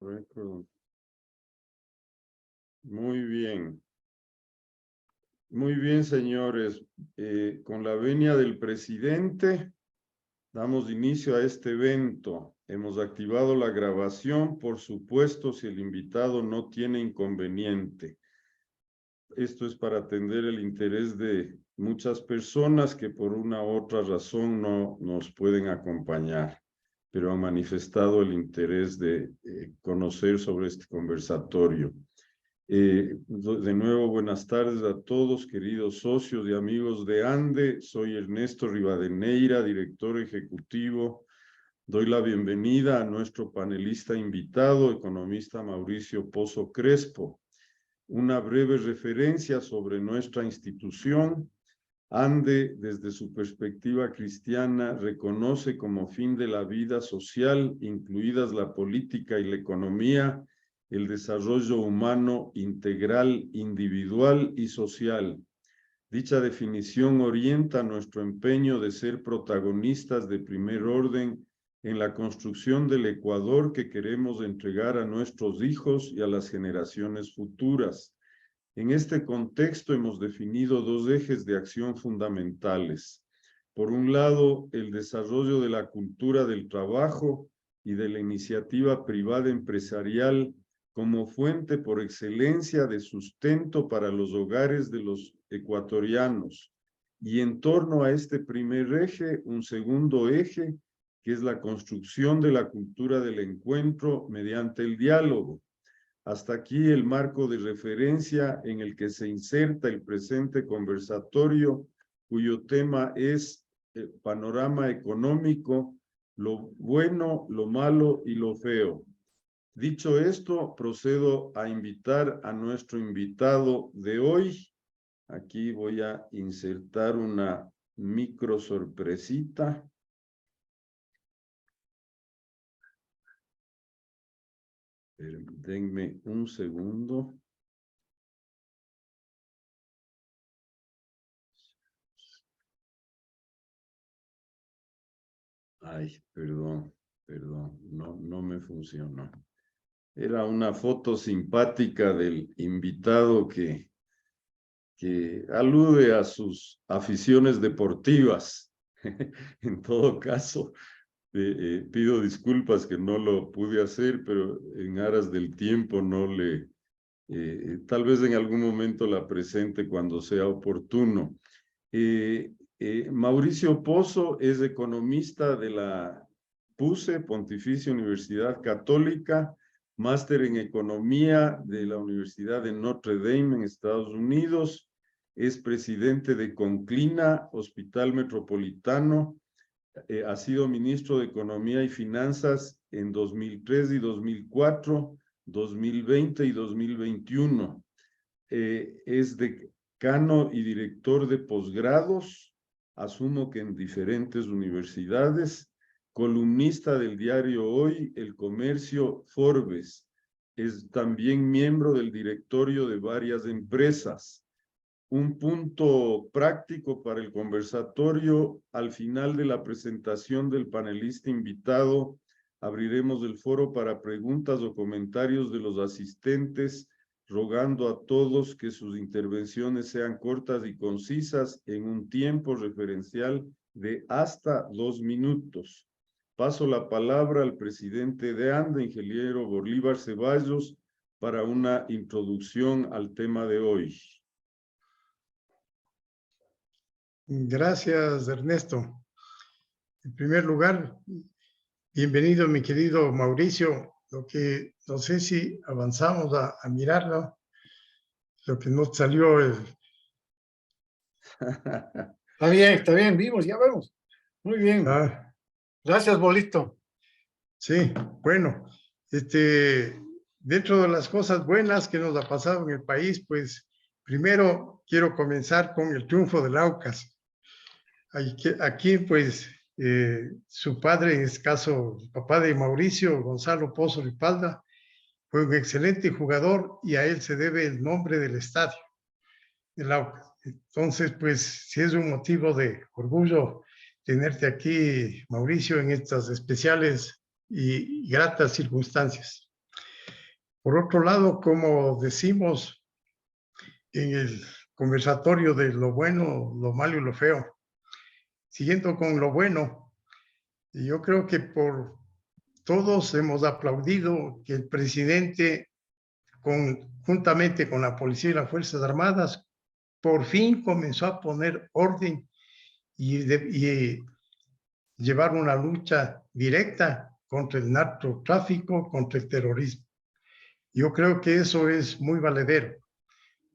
Record. Muy bien. Muy bien, señores. Con la venia del presidente, damos inicio a este evento. Hemos activado la grabación, por supuesto, si el invitado no tiene inconveniente. Esto es para atender el interés de muchas personas que por una u otra razón no nos pueden acompañar, pero han manifestado el interés de conocer sobre este conversatorio. De nuevo, buenas tardes a todos, queridos socios y amigos de ANDE. Soy Ernesto Rivadeneira, director ejecutivo. Doy la bienvenida a nuestro panelista invitado, economista Mauricio Pozo Crespo. Una breve referencia sobre nuestra institución. ANDE, desde su perspectiva cristiana, reconoce como fin de la vida social, incluidas la política y la economía, el desarrollo humano integral, individual y social. Dicha definición orienta nuestro empeño de ser protagonistas de primer orden en la construcción del Ecuador que queremos entregar a nuestros hijos y a las generaciones futuras. En este contexto hemos definido dos ejes de acción fundamentales. Por un lado, el desarrollo de la cultura del trabajo y de la iniciativa privada empresarial como fuente por excelencia de sustento para los hogares de los ecuatorianos. Y en torno a este primer eje, un segundo eje, que es la construcción de la cultura del encuentro mediante el diálogo. Hasta aquí el marco de referencia en el que se inserta el presente conversatorio, cuyo tema es el panorama económico, lo bueno, lo malo y lo feo. Dicho esto, procedo a invitar a nuestro invitado de hoy. Aquí voy a insertar una micro sorpresita. Denme un segundo. Ay, perdón, no me funcionó. Era una foto simpática del invitado que alude a sus aficiones deportivas. En todo caso, pido disculpas que no lo pude hacer, pero en aras del tiempo no le... tal vez en algún momento la presente cuando sea oportuno. Mauricio Pozo es economista de la PUCE, Pontificia Universidad Católica, máster en economía de la Universidad de Notre Dame en Estados Unidos, es presidente de Conclina, Hospital Metropolitano, ha sido ministro de Economía y Finanzas en 2003 y 2004, 2020 y 2021. Es decano y director de posgrados, asumo que en diferentes universidades, columnista del diario Hoy, El Comercio, Forbes. Es también miembro del directorio de varias empresas. Un punto práctico para el conversatorio: al final de la presentación del panelista invitado, abriremos el foro para preguntas o comentarios de los asistentes, rogando a todos que sus intervenciones sean cortas y concisas en un tiempo referencial de hasta 2 minutos. Paso la palabra al presidente de ANDE, ingeniero Bolívar Ceballos, para una introducción al tema de hoy. Gracias, Ernesto. En primer lugar, bienvenido, mi querido Mauricio. Lo que no sé si avanzamos a mirarlo, lo que no salió. Está bien, vimos, ya vemos. Muy bien. Gracias, Bolito. Sí, bueno, dentro de las cosas buenas que nos ha pasado en el país, pues primero quiero comenzar con el triunfo del Aucas. Aquí, pues, su padre, en este caso, el papá de Mauricio, Gonzalo Pozo Ripalda, fue un excelente jugador y a él se debe el nombre del estadio, del Aucas. Entonces, pues, sí es un motivo de orgullo tenerte aquí, Mauricio, en estas especiales y gratas circunstancias. Por otro lado, como decimos en el conversatorio de lo bueno, lo malo y lo feo, siguiendo con lo bueno, yo creo que por todos hemos aplaudido que el presidente, juntamente con la policía y las Fuerzas Armadas, por fin comenzó a poner orden y llevar una lucha directa contra el narcotráfico, contra el terrorismo. Yo creo que eso es muy valedero.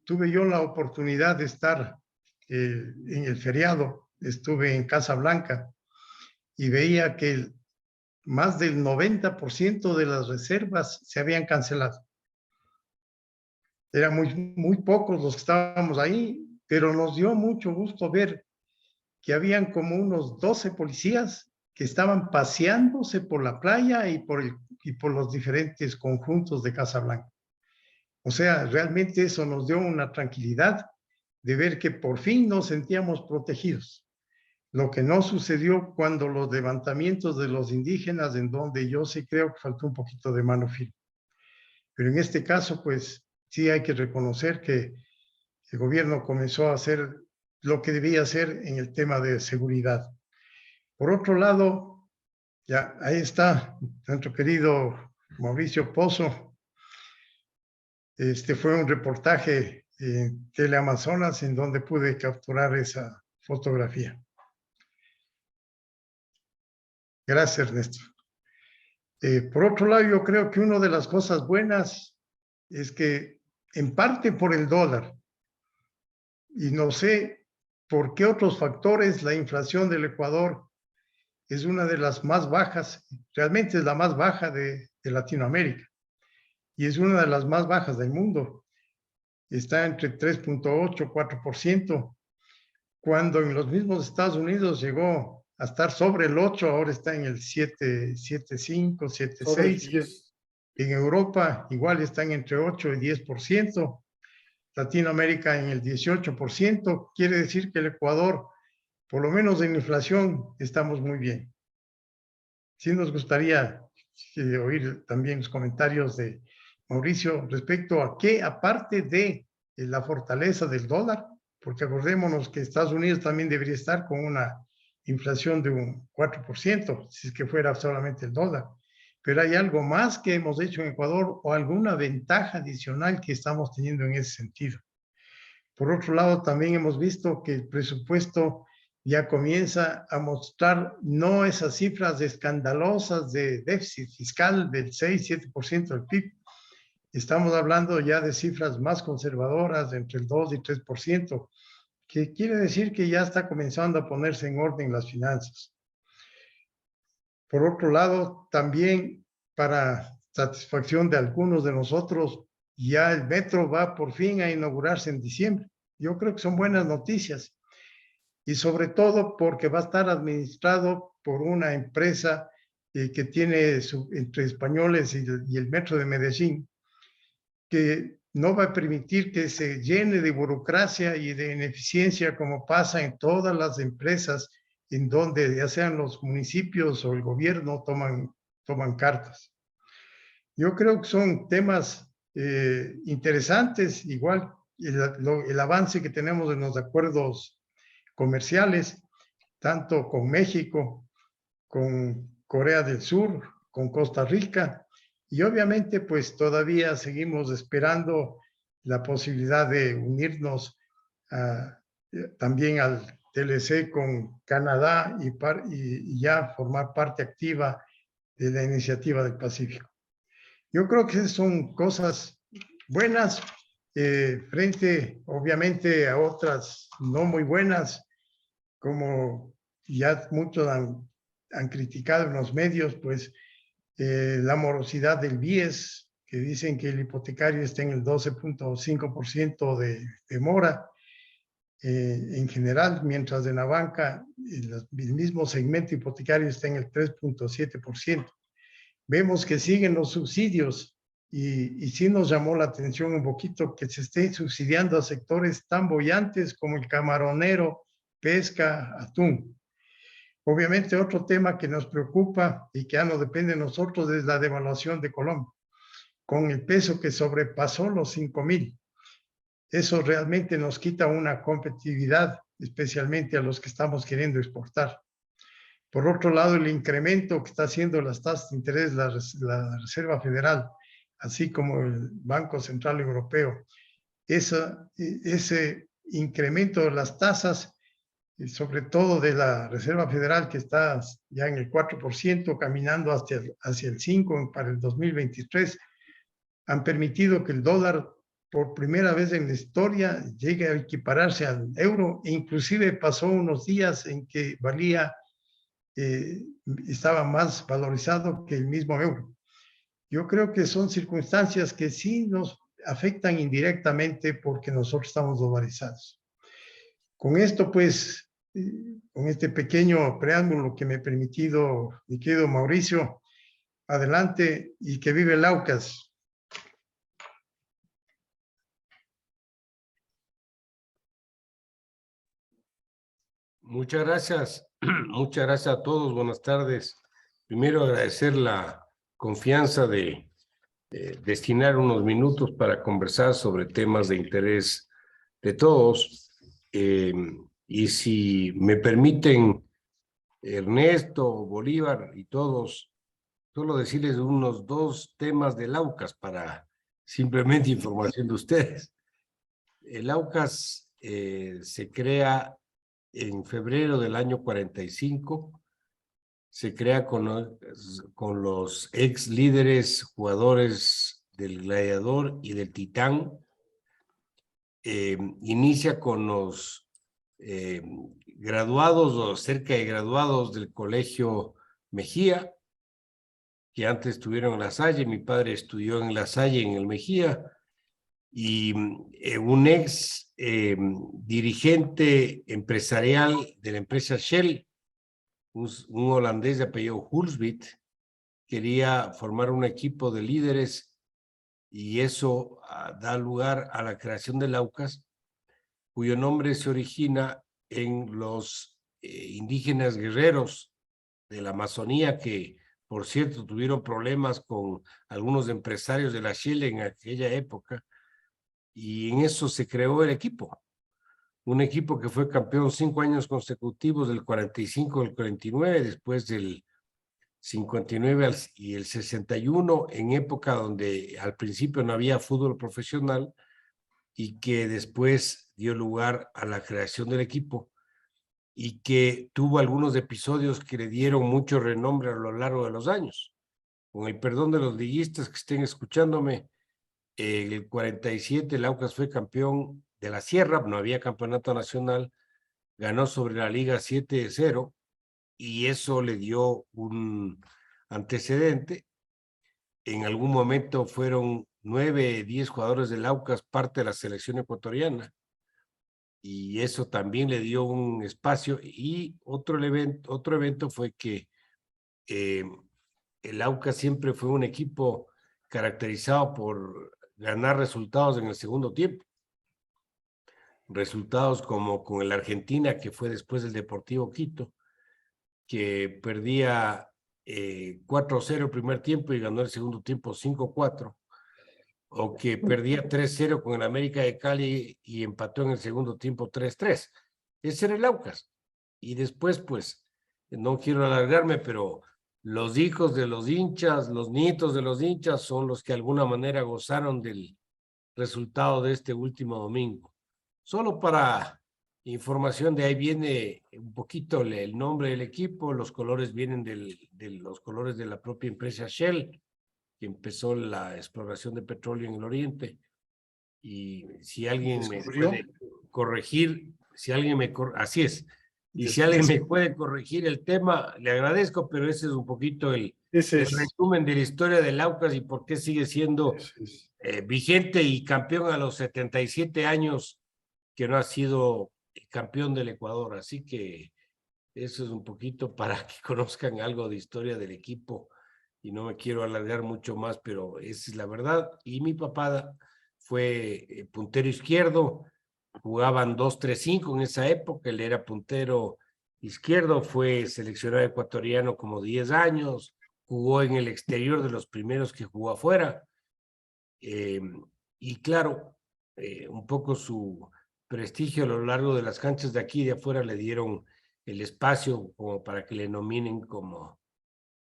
Tuve yo la oportunidad de estar en el feriado, estuve en Casa Blanca y veía que más del 90% de las reservas se habían cancelado. Eran muy pocos los que estábamos ahí, pero nos dio mucho gusto ver que habían como unos 12 policías que estaban paseándose por la playa y por los diferentes conjuntos de Casa Blanca. O sea, realmente eso nos dio una tranquilidad de ver que por fin nos sentíamos protegidos. Lo que no sucedió cuando los levantamientos de los indígenas, en donde yo sí creo que faltó un poquito de mano firme. Pero en este caso, pues sí hay que reconocer que el gobierno comenzó a hacer lo que debía hacer en el tema de seguridad. Por otro lado, ya ahí está nuestro querido Mauricio Pozo. Fue un reportaje en Teleamazonas en donde pude capturar esa fotografía. Gracias, Ernesto. Por otro lado, yo creo que una de las cosas buenas es que en parte por el dólar, y no sé por qué otros factores, la inflación del Ecuador es una de las más bajas, realmente es la más baja de Latinoamérica, y es una de las más bajas del mundo. Está entre 3.8, 4%, cuando en los mismos Estados Unidos llegó a estar sobre el 8, ahora está en el 7.5, 7.6. En Europa igual están entre 8 y 10%. Latinoamérica en el 18%. Quiere decir que el Ecuador, por lo menos en inflación, estamos muy bien. Sí nos gustaría oír también los comentarios de Mauricio respecto a qué, aparte de la fortaleza del dólar, porque acordémonos que Estados Unidos también debería estar con una inflación de un 4%, si es que fuera solamente el dólar. Pero hay algo más que hemos hecho en Ecuador o alguna ventaja adicional que estamos teniendo en ese sentido. Por otro lado, también hemos visto que el presupuesto ya comienza a mostrar no esas cifras escandalosas de déficit fiscal del 6-7% del PIB. Estamos hablando ya de cifras más conservadoras, entre el 2 y 3%, que quiere decir que ya está comenzando a ponerse en orden las finanzas. Por otro lado, también para satisfacción de algunos de nosotros, ya el metro va por fin a inaugurarse en diciembre. Yo creo que son buenas noticias y sobre todo porque va a estar administrado por una empresa que tiene entre españoles y el metro de Medellín, que no va a permitir que se llene de burocracia y de ineficiencia como pasa en todas las empresas en donde ya sean los municipios o el gobierno toman cartas. Yo creo que son temas interesantes, igual el avance que tenemos en los acuerdos comerciales, tanto con México, con Corea del Sur, con Costa Rica, y obviamente pues todavía seguimos esperando la posibilidad de unirnos también al TLC con Canadá y ya formar parte activa de la iniciativa del Pacífico. Yo creo que son cosas buenas frente obviamente a otras no muy buenas, como ya muchos han criticado en los medios, pues la morosidad del BIES, que dicen que el hipotecario está en el 12.5% de mora en general, mientras en la banca el mismo segmento hipotecario está en el 3.7%. Vemos que siguen los subsidios y sí nos llamó la atención un poquito que se esté subsidiando a sectores tan bollantes como el camaronero, pesca, atún. Obviamente otro tema que nos preocupa y que ya no depende de nosotros es la devaluación de Colombia. con el peso que sobrepasó los 5.000. Eso realmente nos quita una competitividad, especialmente a los que estamos queriendo exportar. Por otro lado, el incremento que está haciendo las tasas de interés la Reserva Federal, así como el Banco Central Europeo, ese incremento de las tasas, y sobre todo de la Reserva Federal, que está ya en el 4%, caminando hacia el 5% para el 2023, han permitido que el dólar, por primera vez en la historia, llegue a equipararse al euro, e inclusive pasó unos días en que valía, estaba más valorizado que el mismo euro. Yo creo que son circunstancias que sí nos afectan indirectamente porque nosotros estamos dolarizados. Con esto, pues, con este pequeño preámbulo que me ha permitido mi querido Mauricio, adelante y que vive el Aucas. Muchas gracias. Muchas gracias a todos. Buenas tardes. Primero agradecer la confianza de destinar unos minutos para conversar sobre temas de interés de todos. Y si me permiten, Ernesto, Bolívar y todos, solo decirles unos 2 temas del Aucas para simplemente información de ustedes. El Aucas se crea en febrero del año 45, se crea con los ex líderes jugadores del Gladiador y del Titán. Inicia con los graduados o cerca de graduados del Colegio Mejía, que antes estuvieron en La Salle. Mi padre estudió en La Salle, en el Mejía, y un ex dirigente empresarial de la empresa Shell, un holandés de apellido Hulsbit, quería formar un equipo de líderes, y eso da lugar a la creación del Aucas, cuyo nombre se origina en los indígenas guerreros de la Amazonía, que por cierto tuvieron problemas con algunos empresarios de la Shell en aquella época, y en eso se creó el equipo. Un equipo que fue campeón 5 años consecutivos, del 45 al 49, después del 59 y el 61, en época donde al principio no había fútbol profesional, y que después dio lugar a la creación del equipo, y que tuvo algunos episodios que le dieron mucho renombre a lo largo de los años. Con el perdón de los liguistas que estén escuchándome, en el 47 el Aucas fue campeón de la Sierra, no había campeonato nacional, ganó sobre la Liga 7-0, y eso le dio un antecedente. En algún momento fueron 9, 10 jugadores del Aucas parte de la selección ecuatoriana, y eso también le dio un espacio. Y otro evento fue que el Aucas siempre fue un equipo caracterizado por ganar resultados en el segundo tiempo. Resultados como con el Argentina, que fue después del Deportivo Quito, que perdía 4-0 el primer tiempo y ganó el segundo tiempo 5-4, o que perdía 3-0 con el América de Cali y empató en el segundo tiempo 3-3. Ese era el Aucas. Y después, pues, no quiero alargarme, pero los hijos de los hinchas, los nietos de los hinchas son los que de alguna manera gozaron del resultado de este último domingo. Solo para información, de ahí viene un poquito el nombre del equipo. Los colores vienen de los colores de la propia empresa Shell, que empezó la exploración de petróleo en el Oriente. Y si alguien me puede corregir, así es. Y si alguien me puede corregir el tema, le agradezco, pero ese es un poquito el resumen de la historia del Aucas y por qué sigue siendo vigente y campeón a los 77 años, que no ha sido campeón del Ecuador. Así que eso es un poquito para que conozcan algo de historia del equipo, y no me quiero alargar mucho más, pero esa es la verdad. Y mi papá fue puntero izquierdo, jugaban 2-3-5 en esa época, él era puntero izquierdo, fue seleccionado ecuatoriano como 10 años, jugó en el exterior, de los primeros que jugó afuera, Y claro, un poco su prestigio a lo largo de las canchas de aquí y de afuera le dieron el espacio como para que le nominen como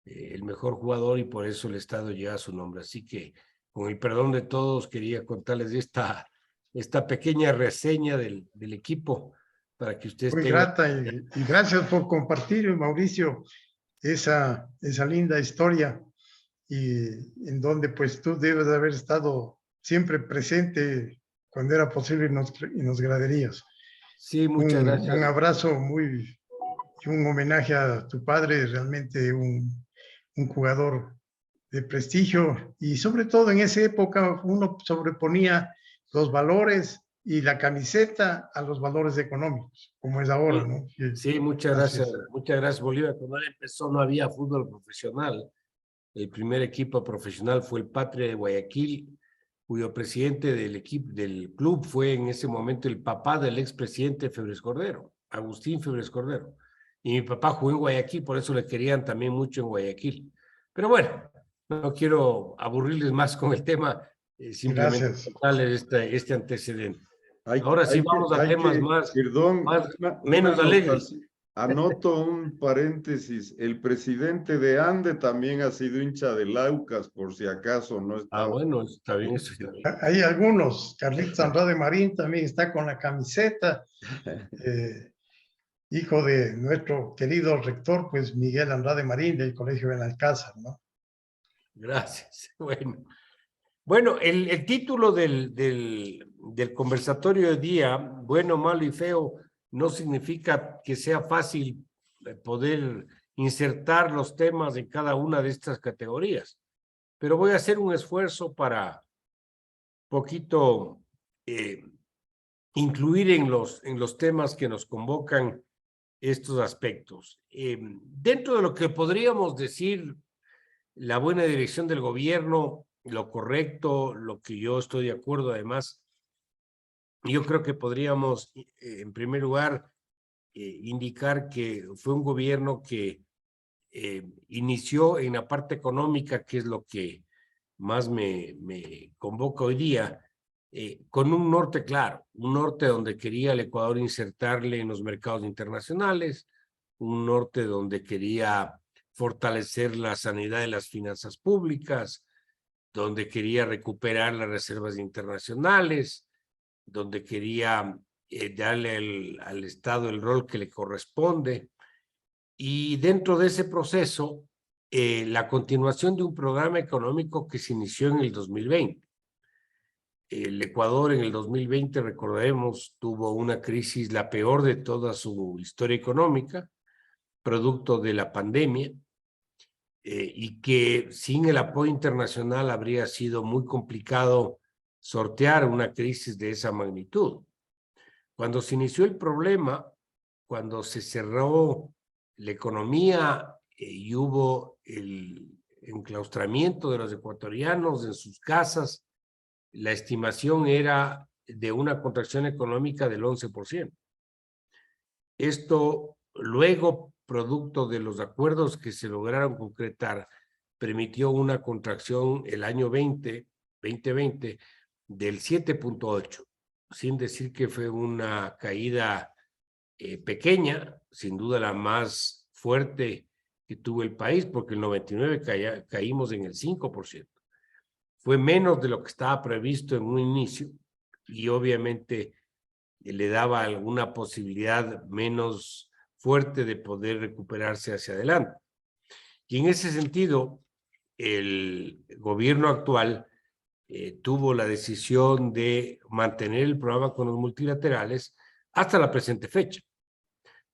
el mejor jugador, y por eso el Estado lleva su nombre. Así que, con el perdón de todos, quería contarles esta pequeña reseña del equipo para que ustedes Muy tengan... grata y gracias por compartir, Mauricio, esa linda historia, y en donde pues tú debes de haber estado siempre presente cuando era posible en las graderías. Sí, muchas gracias. Un abrazo y un homenaje a tu padre, realmente un jugador de prestigio, y sobre todo en esa época uno sobreponía los valores y la camiseta a los valores económicos, como es ahora, ¿no? Sí, muchas gracias. Muchas gracias, Bolívar. Cuando él empezó no había fútbol profesional. El primer equipo profesional fue el Patria de Guayaquil, cuyo presidente del club fue en ese momento el papá del expresidente Febres Cordero, Agustín Febres Cordero. Y mi papá jugó en Guayaquil, por eso le querían también mucho en Guayaquil. Pero bueno, no quiero aburrirles más con el tema, simplemente contarles este antecedente. Ahora sí vamos a temas menos alegres. Anoto un paréntesis. El presidente de Ande también ha sido hincha del Aucas, por si acaso no está. Bueno, está bien eso. Hay algunos. Carlitos Andrade Marín también está con la camiseta. Hijo de nuestro querido rector, pues Miguel Andrade Marín, del Colegio Benalcázar, ¿no? Gracias. Bueno, el título del conversatorio de día, bueno, malo y feo, no significa que sea fácil poder insertar los temas en cada una de estas categorías, pero voy a hacer un esfuerzo para poquito incluir en los temas que nos convocan estos aspectos. Dentro de lo que podríamos decir la buena dirección del gobierno, lo correcto, lo que yo estoy de acuerdo, además, yo creo que podríamos, en primer lugar, indicar que fue un gobierno que inició en la parte económica, que es lo que más me convoca hoy día, con un norte claro, un norte donde quería el Ecuador insertarle en los mercados internacionales, un norte donde quería fortalecer la sanidad de las finanzas públicas, donde quería recuperar las reservas internacionales, donde quería darle al Estado el rol que le corresponde. Y dentro de ese proceso, la continuación de un programa económico que se inició en el 2020. El Ecuador en el 2020, recordemos, tuvo una crisis, la peor de toda su historia económica, producto de la pandemia, y que sin el apoyo internacional habría sido muy complicado sortear una crisis de esa magnitud. Cuando se inició el problema, cuando se cerró la economía y hubo el enclaustramiento de los ecuatorianos en sus casas, la estimación era de una contracción económica del 11%. Esto luego, producto de los acuerdos que se lograron concretar, permitió una contracción el año 2020 del 7.8%, sin decir que fue una caída pequeña, sin duda la más fuerte que tuvo el país, porque el 99 caímos en el 5%. Fue menos de lo que estaba previsto en un inicio y obviamente le daba alguna posibilidad menos fuerte de poder recuperarse hacia adelante. Y en ese sentido, el gobierno actual tuvo la decisión de mantener el programa con los multilaterales hasta la presente fecha.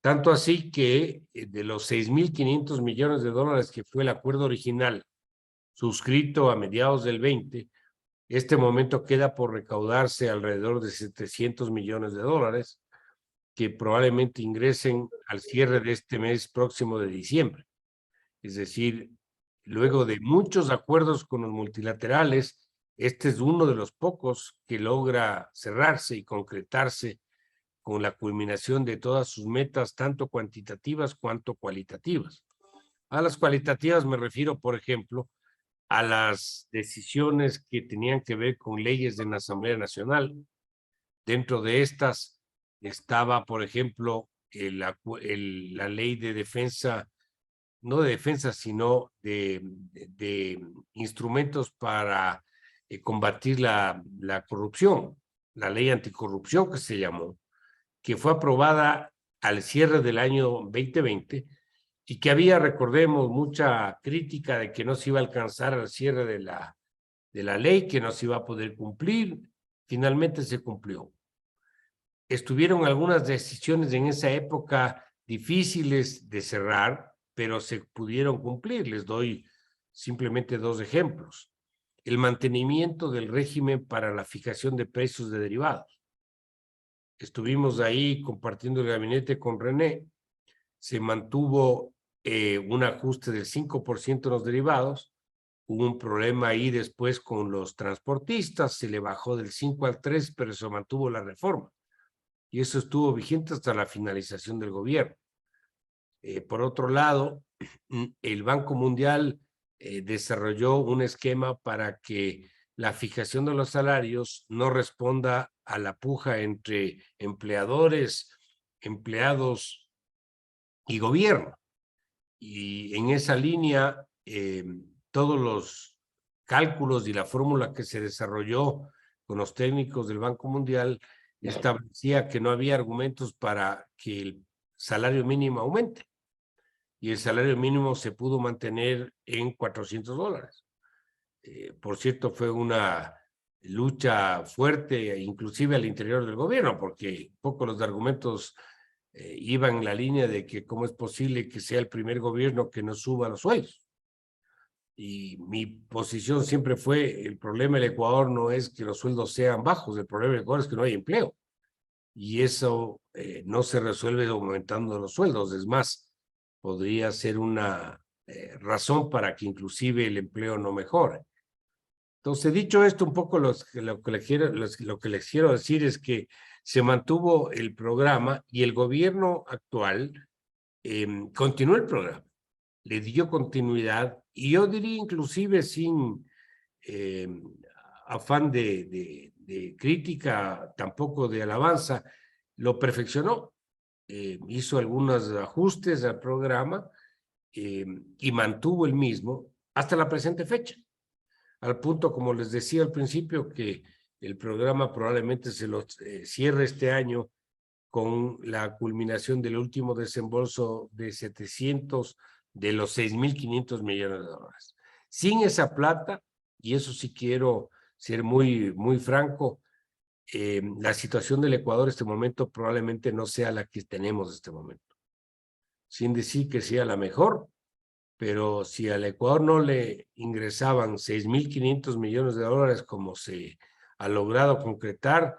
Tanto así que de los 6.500 millones de dólares que fue el acuerdo original suscrito a mediados del 20, este momento queda por recaudarse alrededor de 700 millones de dólares que probablemente ingresen al cierre de este mes próximo de diciembre. Es decir, luego de muchos acuerdos con los multilaterales, este es uno de los pocos que logra cerrarse y concretarse con la culminación de todas sus metas, tanto cuantitativas cuanto cualitativas. A las cualitativas me refiero, por ejemplo, a las decisiones que tenían que ver con leyes de la Asamblea Nacional. Dentro de estas estaba, por ejemplo, la ley de defensa, no de defensa, sino de instrumentos para combatir la corrupción, la ley anticorrupción que se llamó, que fue aprobada al cierre del año 2020 y que había, recordemos, mucha crítica de que no se iba a alcanzar al cierre de la ley, que no se iba a poder cumplir. Finalmente se cumplió. Estuvieron algunas decisiones en esa época difíciles de cerrar, pero se pudieron cumplir. Les doy simplemente 2 ejemplos. El mantenimiento del régimen para la fijación de precios de derivados. Estuvimos ahí compartiendo el gabinete con René. Se mantuvo un ajuste del 5% en los derivados. Hubo un problema ahí después con los transportistas. Se le bajó del 5 al 3, pero se mantuvo la reforma. Y eso estuvo vigente hasta la finalización del gobierno. Por otro lado, el Banco Mundial desarrolló un esquema para que la fijación de los salarios no responda a la puja entre empleadores, empleados y gobierno. Y en esa línea, todos los cálculos y la fórmula que se desarrolló con los técnicos del Banco Mundial establecía que no había argumentos para que el salario mínimo aumente. Y el salario mínimo se pudo mantener en $400. Por cierto, fue una lucha fuerte, inclusive al interior del gobierno, porque poco los argumentos iban en la línea de que cómo es posible que sea el primer gobierno que no suba los sueldos. Y mi posición siempre fue, el problema del Ecuador no es que los sueldos sean bajos, el problema del Ecuador es que no hay empleo. Y eso no se resuelve aumentando los sueldos. Es más, podría ser una razón para que inclusive el empleo no mejore. Entonces, dicho esto, un poco lo que les quiero decir es que se mantuvo el programa y el gobierno actual continuó el programa, le dio continuidad y yo diría inclusive sin afán de crítica, tampoco de alabanza, lo perfeccionó. Hizo algunos ajustes al programa y mantuvo el mismo hasta la presente fecha. Al punto, como les decía al principio, que el programa probablemente se lo cierre este año con la culminación del último desembolso de 700 de los 6.500 millones de dólares. Sin esa plata, y eso sí quiero ser muy franco, la situación del Ecuador en este momento probablemente no sea la que tenemos en este momento. Sin decir que sea la mejor, pero si al Ecuador no le ingresaban 6.500 millones de dólares como se ha logrado concretar,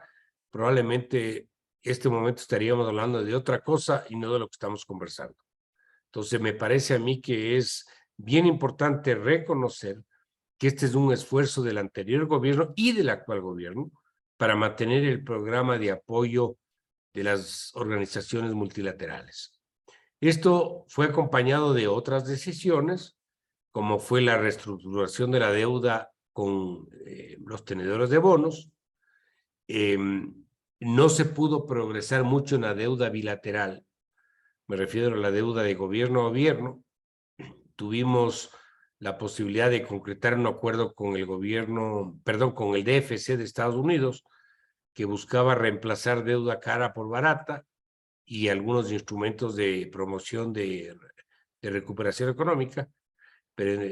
probablemente este momento estaríamos hablando de otra cosa y no de lo que estamos conversando. Entonces me parece a mí que es bien importante reconocer que este es un esfuerzo del anterior gobierno y del actual gobierno para mantener el programa de apoyo de las organizaciones multilaterales. Esto fue acompañado de otras decisiones, como fue la reestructuración de la deuda con los tenedores de bonos. No se pudo progresar mucho en la deuda bilateral. Me refiero a la deuda de gobierno a gobierno. Tuvimos la posibilidad de concretar un acuerdo con el gobierno, perdón, con el DFC de Estados Unidos, que buscaba reemplazar deuda cara por barata y algunos instrumentos de promoción de recuperación económica, pero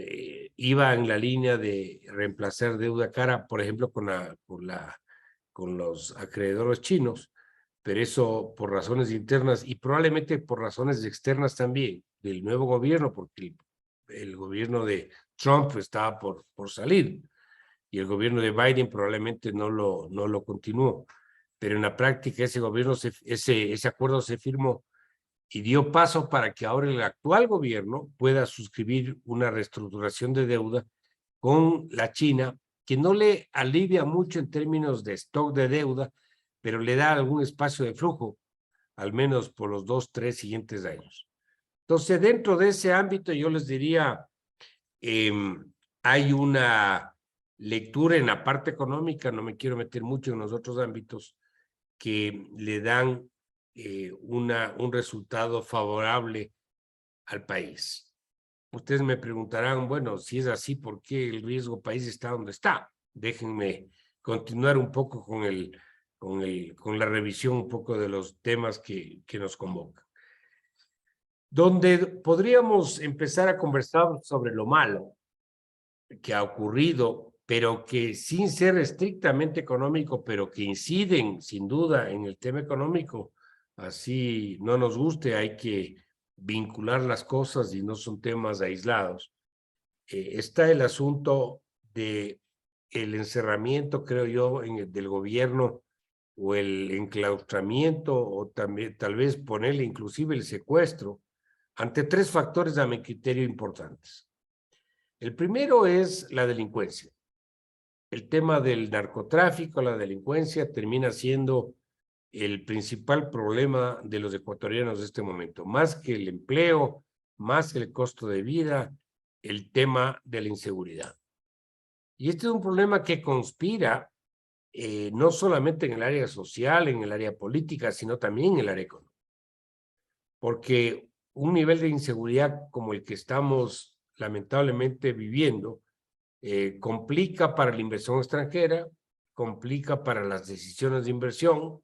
iba en la línea de reemplazar deuda cara, por ejemplo, con los acreedores chinos, pero eso por razones internas y probablemente por razones externas también del nuevo gobierno, porque el gobierno de Trump estaba por salir y el gobierno de Biden probablemente no lo continuó. Pero en la práctica ese acuerdo se firmó y dio paso para que ahora el actual gobierno pueda suscribir una reestructuración de deuda con la China, que no le alivia mucho en términos de stock de deuda, pero le da algún espacio de flujo, al menos por los 2-3 siguientes años. Entonces, dentro de ese ámbito, yo les diría, hay una lectura en la parte económica, no me quiero meter mucho en los otros ámbitos, que le dan un resultado favorable al país. Ustedes me preguntarán, bueno, si es así, ¿por qué el riesgo país está donde está? Déjenme continuar un poco con la revisión un poco de los temas que nos convocan. Donde podríamos empezar a conversar sobre lo malo que ha ocurrido, pero que sin ser estrictamente económico, pero que inciden sin duda en el tema económico, así no nos guste, hay que vincular las cosas y no son temas aislados. Está el asunto de el encerramiento, creo yo, del gobierno o el enclaustramiento o también tal vez ponerle inclusive el secuestro ante tres factores a mi criterio importantes. El primero es la delincuencia. El tema del narcotráfico, la delincuencia termina siendo el principal problema de los ecuatorianos de este momento, más que el empleo, más el costo de vida, el tema de la inseguridad. Y este es un problema que conspira no solamente en el área social, en el área política, sino también en el área económica. Porque un nivel de inseguridad como el que estamos lamentablemente viviendo complica para la inversión extranjera, complica para las decisiones de inversión,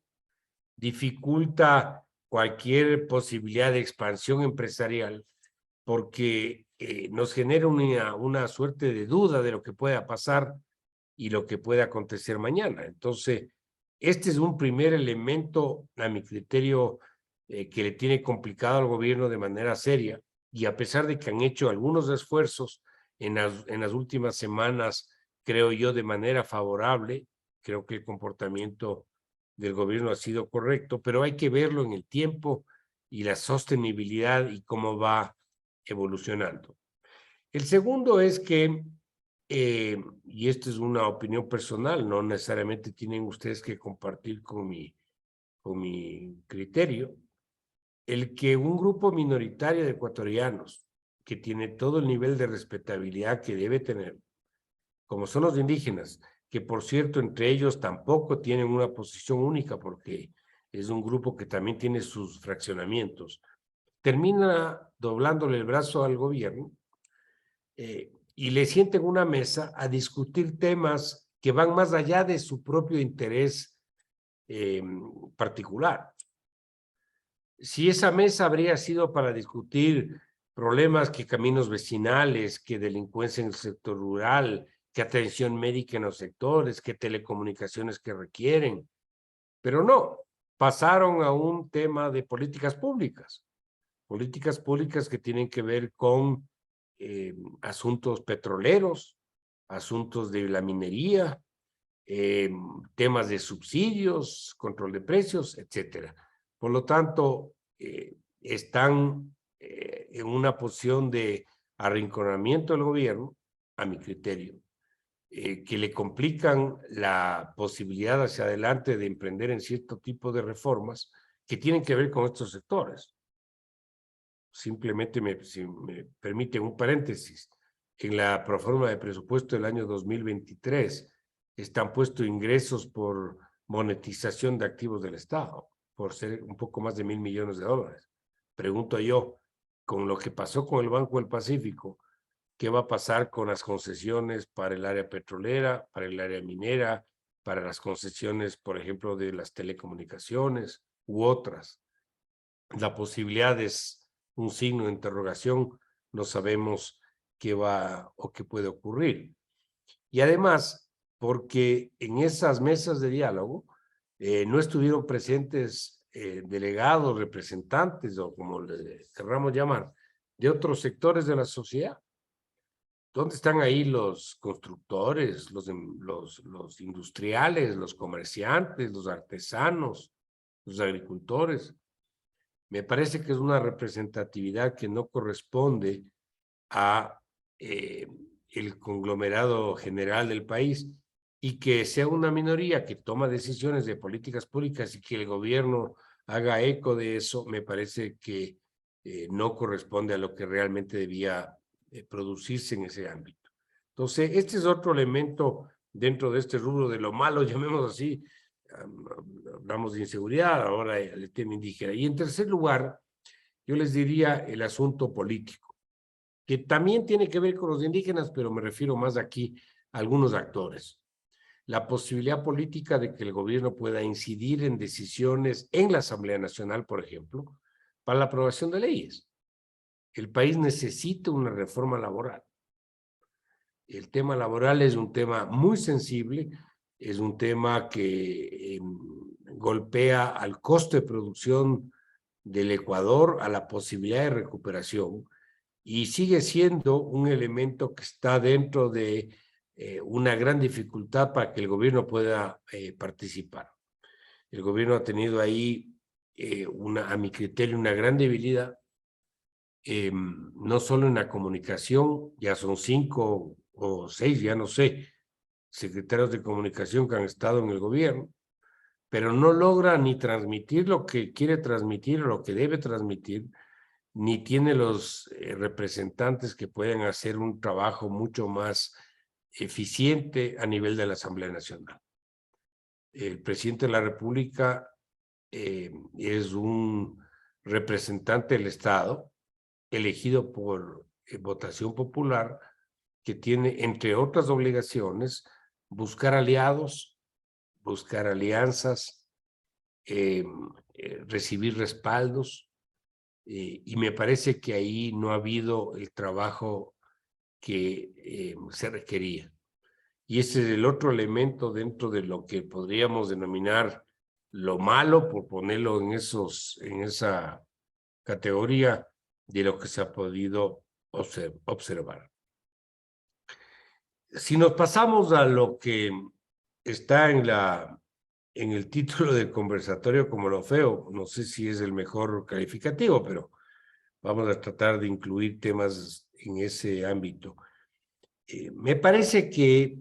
dificulta cualquier posibilidad de expansión empresarial, porque nos genera una suerte de duda de lo que pueda pasar y lo que pueda acontecer mañana. Entonces, este es un primer elemento, a mi criterio, que le tiene complicado al gobierno de manera seria, y a pesar de que han hecho algunos esfuerzos en las últimas semanas, creo yo, de manera favorable, creo que el comportamiento del gobierno ha sido correcto, pero hay que verlo en el tiempo y la sostenibilidad y cómo va evolucionando. El segundo es que, y esto es una opinión personal, no necesariamente tienen ustedes que compartir con mi criterio, el que un grupo minoritario de ecuatorianos que tiene todo el nivel de respetabilidad que debe tener, como son los indígenas, que por cierto entre ellos tampoco tienen una posición única porque es un grupo que también tiene sus fraccionamientos, termina doblándole el brazo al gobierno y le sienten una mesa a discutir temas que van más allá de su propio interés particular. Si esa mesa habría sido para discutir problemas que caminos vecinales, que delincuencia en el sector rural, que atención médica en los sectores, que telecomunicaciones que requieren, pero no, pasaron a un tema de políticas públicas que tienen que ver con asuntos petroleros, asuntos de la minería, temas de subsidios, control de precios, etcétera. Por lo tanto, están en una posición de arrinconamiento del gobierno, a mi criterio, que le complican la posibilidad hacia adelante de emprender en cierto tipo de reformas que tienen que ver con estos sectores. Simplemente, si me permiten un paréntesis, en la proforma de presupuesto del año 2023 están puestos ingresos por monetización de activos del Estado, por ser un poco más de $1.000 millones. Pregunto yo, con lo que pasó con el Banco del Pacífico, ¿qué va a pasar con las concesiones para el área petrolera, para el área minera, para las concesiones, por ejemplo, de las telecomunicaciones u otras? La posibilidad es un signo de interrogación, no sabemos qué va o qué puede ocurrir. Y además, porque en esas mesas de diálogo no estuvieron presentes delegados, representantes o como le querramos llamar, de otros sectores de la sociedad. ¿Dónde están ahí los constructores, los industriales, los comerciantes, los artesanos, los agricultores? Me parece que es una representatividad que no corresponde a el conglomerado general del país, y que sea una minoría que toma decisiones de políticas públicas y que el gobierno haga eco de eso, me parece que no corresponde a lo que realmente debía producirse en ese ámbito. Entonces, este es otro elemento dentro de este rubro de lo malo, llamémoslo así. Hablamos de inseguridad, ahora el tema indígena. Y en tercer lugar, yo les diría el asunto político, que también tiene que ver con los indígenas, pero me refiero más aquí a algunos actores. La posibilidad política de que el gobierno pueda incidir en decisiones en la Asamblea Nacional, por ejemplo, para la aprobación de leyes. El país necesita una reforma laboral. El tema laboral es un tema muy sensible, es un tema que golpea al costo de producción del Ecuador, a la posibilidad de recuperación, y sigue siendo un elemento que está dentro de una gran dificultad para que el gobierno pueda participar. El gobierno ha tenido ahí, a mi criterio, una gran debilidad, no solo en la comunicación, ya son 5 o 6, ya no sé, secretarios de comunicación que han estado en el gobierno, pero no logra ni transmitir lo que quiere transmitir, lo que debe transmitir, ni tiene los representantes que pueden hacer un trabajo mucho más eficiente a nivel de la Asamblea Nacional. El presidente de la República es un representante del Estado elegido por votación popular, que tiene, entre otras obligaciones, buscar aliados, buscar alianzas, recibir respaldos, y me parece que ahí no ha habido el trabajo que se requería. Y ese es el otro elemento dentro de lo que podríamos denominar lo malo, por ponerlo en esa categoría de lo que se ha podido observar. Si nos pasamos a lo que está en el título del conversatorio como lo feo, no sé si es el mejor calificativo, pero vamos a tratar de incluir temas en ese ámbito. Me parece que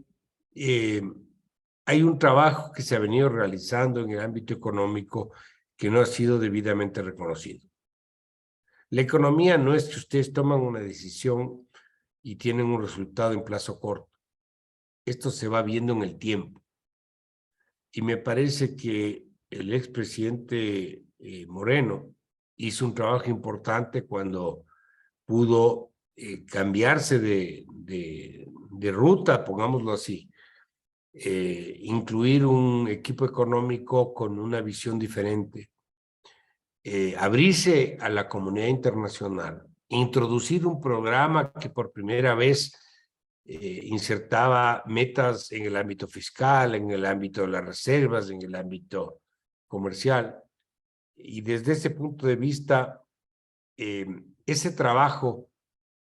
hay un trabajo que se ha venido realizando en el ámbito económico que no ha sido debidamente reconocido. La economía no es que ustedes toman una decisión y tienen un resultado en plazo corto. Esto se va viendo en el tiempo. Y me parece que el expresidente Moreno hizo un trabajo importante cuando pudo cambiarse de ruta, pongámoslo así, incluir un equipo económico con una visión diferente, abrirse a la comunidad internacional, introducir un programa que por primera vez insertaba metas en el ámbito fiscal, en el ámbito de las reservas, en el ámbito comercial. Y desde ese punto de vista, ese trabajo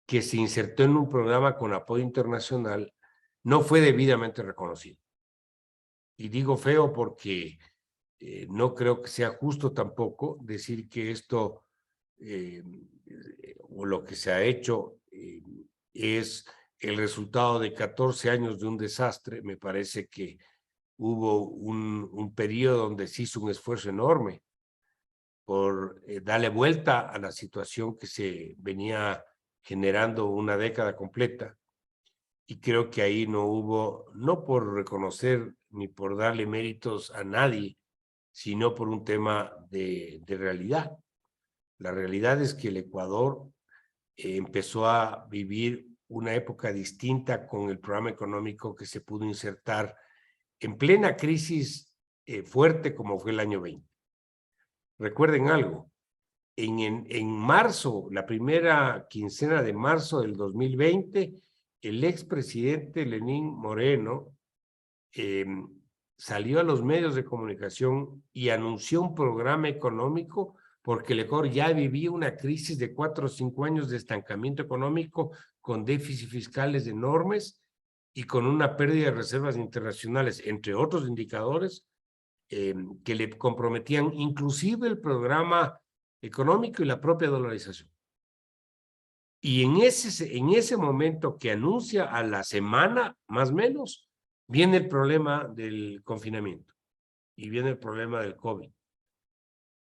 que se insertó en un programa con apoyo internacional no fue debidamente reconocido. Y digo feo porque no creo que sea justo tampoco decir que esto o lo que se ha hecho es el resultado de 14 años de un desastre. Me parece que hubo un periodo donde se hizo un esfuerzo enorme por darle vuelta a la situación que se venía generando una década completa. Y creo que ahí no hubo, no por reconocer ni por darle méritos a nadie, sino por un tema de realidad. La realidad es que el Ecuador empezó a vivir una época distinta con el programa económico que se pudo insertar en plena crisis fuerte como fue el año 20. Recuerden algo, en marzo, la primera quincena de marzo del 2020, el expresidente Lenín Moreno salió a los medios de comunicación y anunció un programa económico porque el Ecuador ya vivía una crisis de 4 o 5 años de estancamiento económico con déficits fiscales enormes y con una pérdida de reservas internacionales, entre otros indicadores que le comprometían inclusive el programa económico y la propia dolarización. Y en ese momento que anuncia a la semana, más o menos, viene el problema del confinamiento y viene el problema del COVID.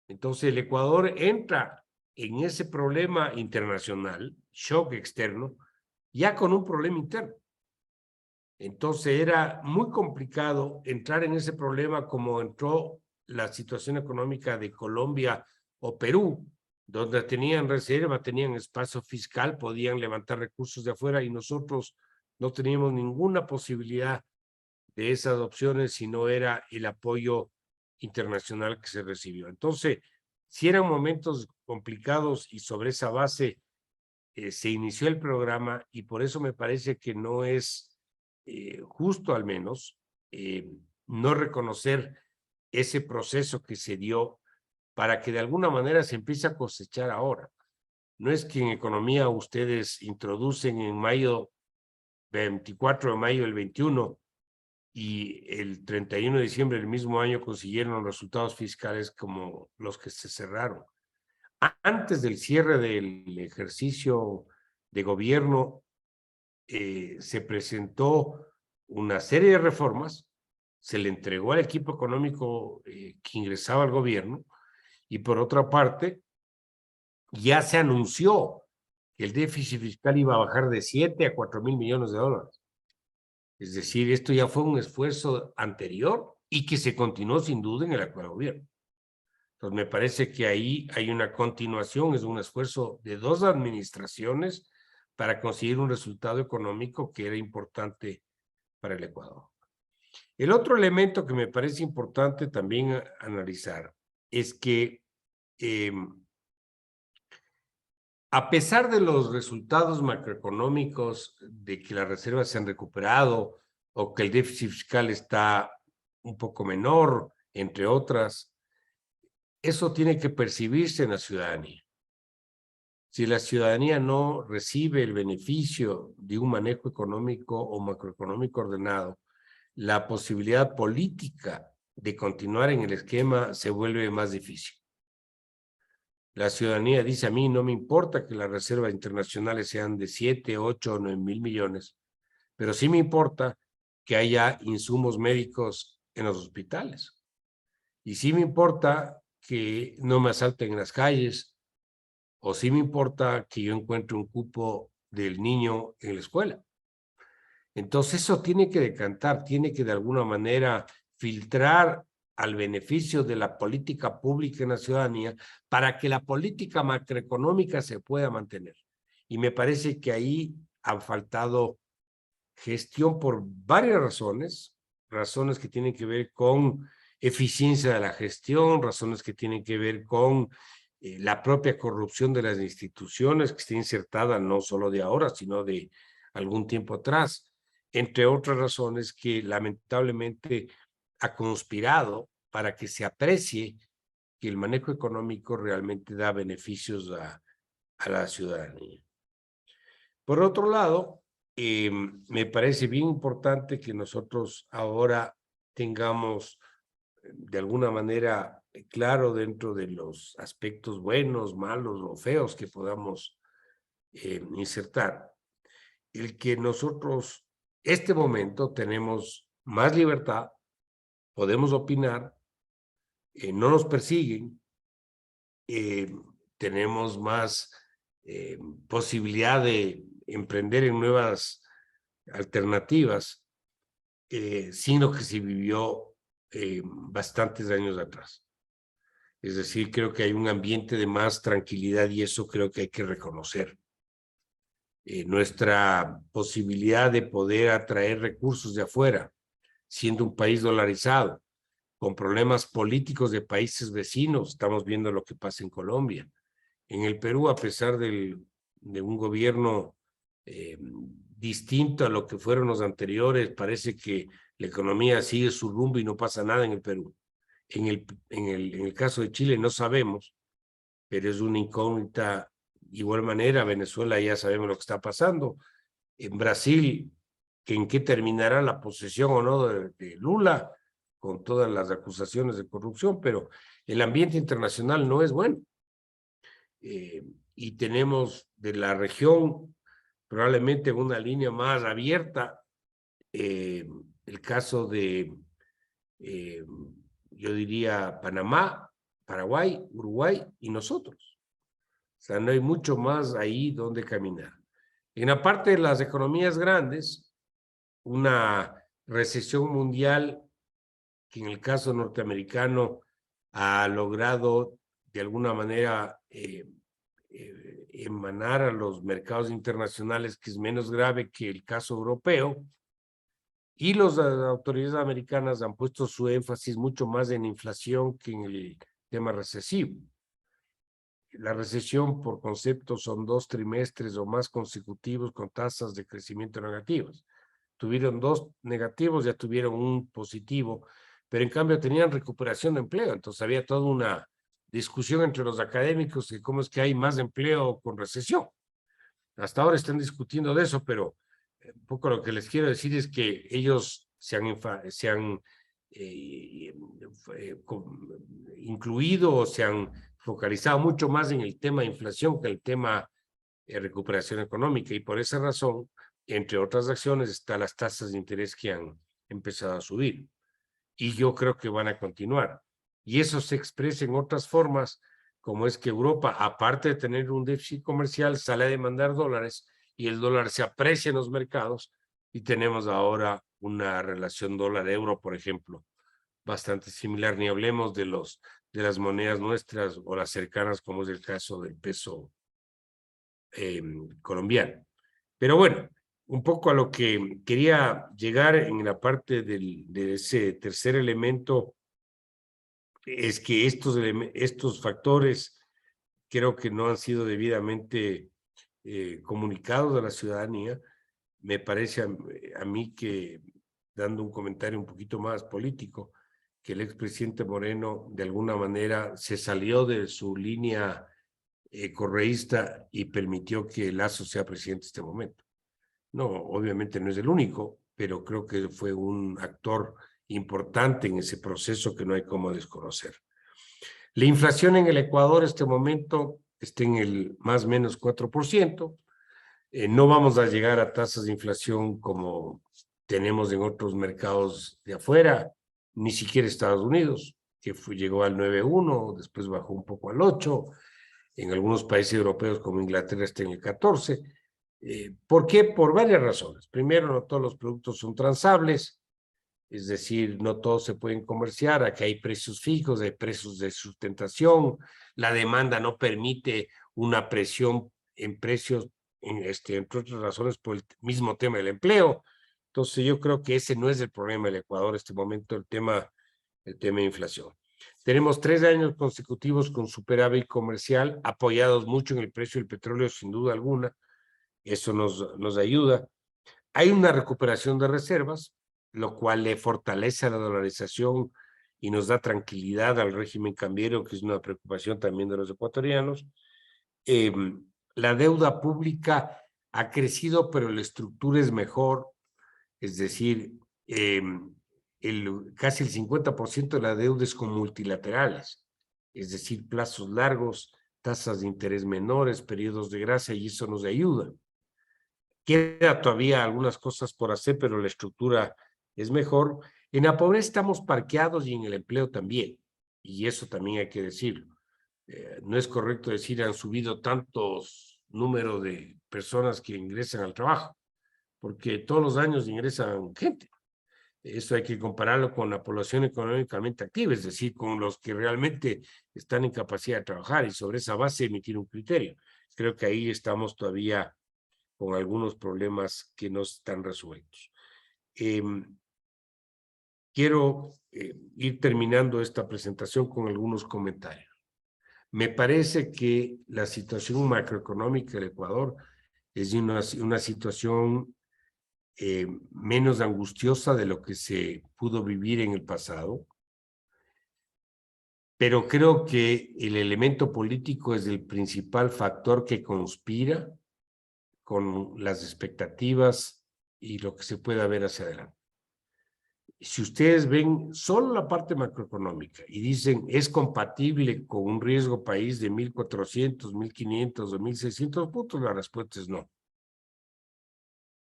Entonces el Ecuador entra en ese problema internacional, shock externo, ya con un problema interno. Entonces era muy complicado entrar en ese problema como entró la situación económica de Colombia o Perú, donde tenían reserva, tenían espacio fiscal, podían levantar recursos de afuera y nosotros no teníamos ninguna posibilidad de esas opciones si no era el apoyo internacional que se recibió. Entonces, si eran momentos complicados y sobre esa base se inició el programa y por eso me parece que no es justo al menos no reconocer ese proceso que se dio para que de alguna manera se empiece a cosechar ahora. No es que en economía ustedes introducen en mayo, 24 de mayo del 21 y el 31 de diciembre del mismo año consiguieron los resultados fiscales como los que se cerraron. Antes del cierre del ejercicio de gobierno, se presentó una serie de reformas, se le entregó al equipo económico que ingresaba al gobierno y por otra parte, ya se anunció que el déficit fiscal iba a bajar de 7 a 4,000 millones de dólares. Es decir, esto ya fue un esfuerzo anterior y que se continuó sin duda en el actual gobierno. Entonces, me parece que ahí hay una continuación, es un esfuerzo de dos administraciones para conseguir un resultado económico que era importante para el Ecuador. El otro elemento que me parece importante también analizar es que a pesar de los resultados macroeconómicos, de que las reservas se han recuperado o que el déficit fiscal está un poco menor, entre otras, eso tiene que percibirse en la ciudadanía. Si la ciudadanía no recibe el beneficio de un manejo económico o macroeconómico ordenado, la posibilidad política de continuar en el esquema se vuelve más difícil. La ciudadanía dice: a mí no me importa que las reservas internacionales sean de 7, 8 o 9 mil millones, pero sí me importa que haya insumos médicos en los hospitales. Y sí me importa que no me asalten en las calles, o sí me importa que yo encuentre un cupo del niño en la escuela. Entonces eso tiene que decantar, tiene que de alguna manera filtrar al beneficio de la política pública en la ciudadanía para que la política macroeconómica se pueda mantener. Y me parece que ahí ha faltado gestión por varias razones, razones que tienen que ver con eficiencia de la gestión, razones que tienen que ver con la propia corrupción de las instituciones que está insertada no solo de ahora, sino de algún tiempo atrás, entre otras razones que lamentablemente ha conspirado para que se aprecie que el manejo económico realmente da beneficios a la ciudadanía. Por otro lado, me parece bien importante que nosotros ahora tengamos de alguna manera claro dentro de los aspectos buenos, malos o feos que podamos insertar, el que nosotros este momento tenemos más libertad, podemos opinar, no nos persiguen, tenemos más posibilidad de emprender en nuevas alternativas, sino que se vivió bastantes años atrás. Es decir, creo que hay un ambiente de más tranquilidad y eso creo que hay que reconocer. Nuestra posibilidad de poder atraer recursos de afuera, siendo un país dolarizado, con problemas políticos de países vecinos, estamos viendo lo que pasa en Colombia. En el Perú, a pesar de un gobierno distinto a lo que fueron los anteriores, parece que la economía sigue su rumbo y no pasa nada en el Perú. En el caso de Chile no sabemos, pero es una incógnita. De igual manera, Venezuela ya sabemos lo que está pasando. En Brasil, ¿en qué terminará la posesión o no de Lula? Con todas las acusaciones de corrupción, pero el ambiente internacional no es bueno. Y tenemos de la región probablemente una línea más abierta, el caso de, yo diría, Panamá, Paraguay, Uruguay y nosotros. O sea, no hay mucho más ahí donde caminar. En la parte de las economías grandes, una recesión mundial que en el caso norteamericano ha logrado de alguna manera emanar a los mercados internacionales, que es menos grave que el caso europeo, y las autoridades americanas han puesto su énfasis mucho más en inflación que en el tema recesivo. La recesión, por concepto, son 2 trimestres o más consecutivos con tasas de crecimiento negativas. Tuvieron 2 negativos, ya tuvieron un positivo, pero en cambio tenían recuperación de empleo. Entonces había toda una discusión entre los académicos de cómo es que hay más empleo con recesión. Hasta ahora están discutiendo de eso, pero un poco lo que les quiero decir es que ellos se han incluido o se han focalizado mucho más en el tema de inflación que el tema de recuperación económica, y por esa razón, entre otras acciones, están las tasas de interés que han empezado a subir, y yo creo que van a continuar. Y eso se expresa en otras formas, como es que Europa, aparte de tener un déficit comercial, sale a demandar dólares y el dólar se aprecia en los mercados, y tenemos ahora una relación dólar-euro, por ejemplo, bastante similar. Ni hablemos de las monedas nuestras o las cercanas, como es el caso del peso colombiano. Pero bueno, un poco a lo que quería llegar en la parte de ese tercer elemento es que estos factores creo que no han sido debidamente comunicados a la ciudadanía. Me parece a mí que, dando un comentario un poquito más político, que el expresidente Moreno de alguna manera se salió de su línea correísta y permitió que Lasso sea presidente en este momento. No, obviamente no es el único, pero creo que fue un actor importante en ese proceso que no hay cómo desconocer. La inflación en el Ecuador en este momento está en el más o menos 4%. No vamos a llegar a tasas de inflación como tenemos en otros mercados de afuera, ni siquiera Estados Unidos, que llegó al 9,1, después bajó un poco al 8, en algunos países europeos como Inglaterra está en el 14. ¿Por qué? Por varias razones. Primero, no todos los productos son transables, es decir, no todos se pueden comerciar, aquí hay precios fijos, hay precios de sustentación, la demanda no permite una presión en precios, entre otras razones por el mismo tema del empleo. Entonces yo creo que ese no es el problema del Ecuador en este momento, el tema de inflación. Tenemos 3 años consecutivos con superávit comercial, apoyados mucho en el precio del petróleo, sin duda alguna. Eso nos ayuda. Hay una recuperación de reservas, lo cual le fortalece a la dolarización y nos da tranquilidad al régimen cambiario, que es una preocupación también de los ecuatorianos. La deuda pública ha crecido, pero la estructura es mejor, es decir, casi el 50% de la deuda es con multilaterales, es decir, plazos largos, tasas de interés menores, periodos de gracia, y eso nos ayuda. Queda todavía algunas cosas por hacer, pero la estructura es mejor. En la pobreza estamos parqueados y en el empleo también, y eso también hay que decirlo. No es correcto decir han subido tantos números de personas que ingresan al trabajo, porque todos los años ingresan gente. Eso hay que compararlo con la población económicamente activa, es decir, con los que realmente están en capacidad de trabajar, y sobre esa base emitir un criterio. Creo que ahí estamos todavía con algunos problemas que no están resueltos. Quiero ir terminando esta presentación con algunos comentarios. Me parece que la situación macroeconómica del Ecuador es una situación menos angustiosa de lo que se pudo vivir en el pasado, pero creo que el elemento político es el principal factor que conspira con las expectativas y lo que se pueda ver hacia adelante. Si ustedes ven solo la parte macroeconómica y dicen es compatible con un riesgo país de 1.400, 1.500 o 1.600 puntos, la respuesta es no.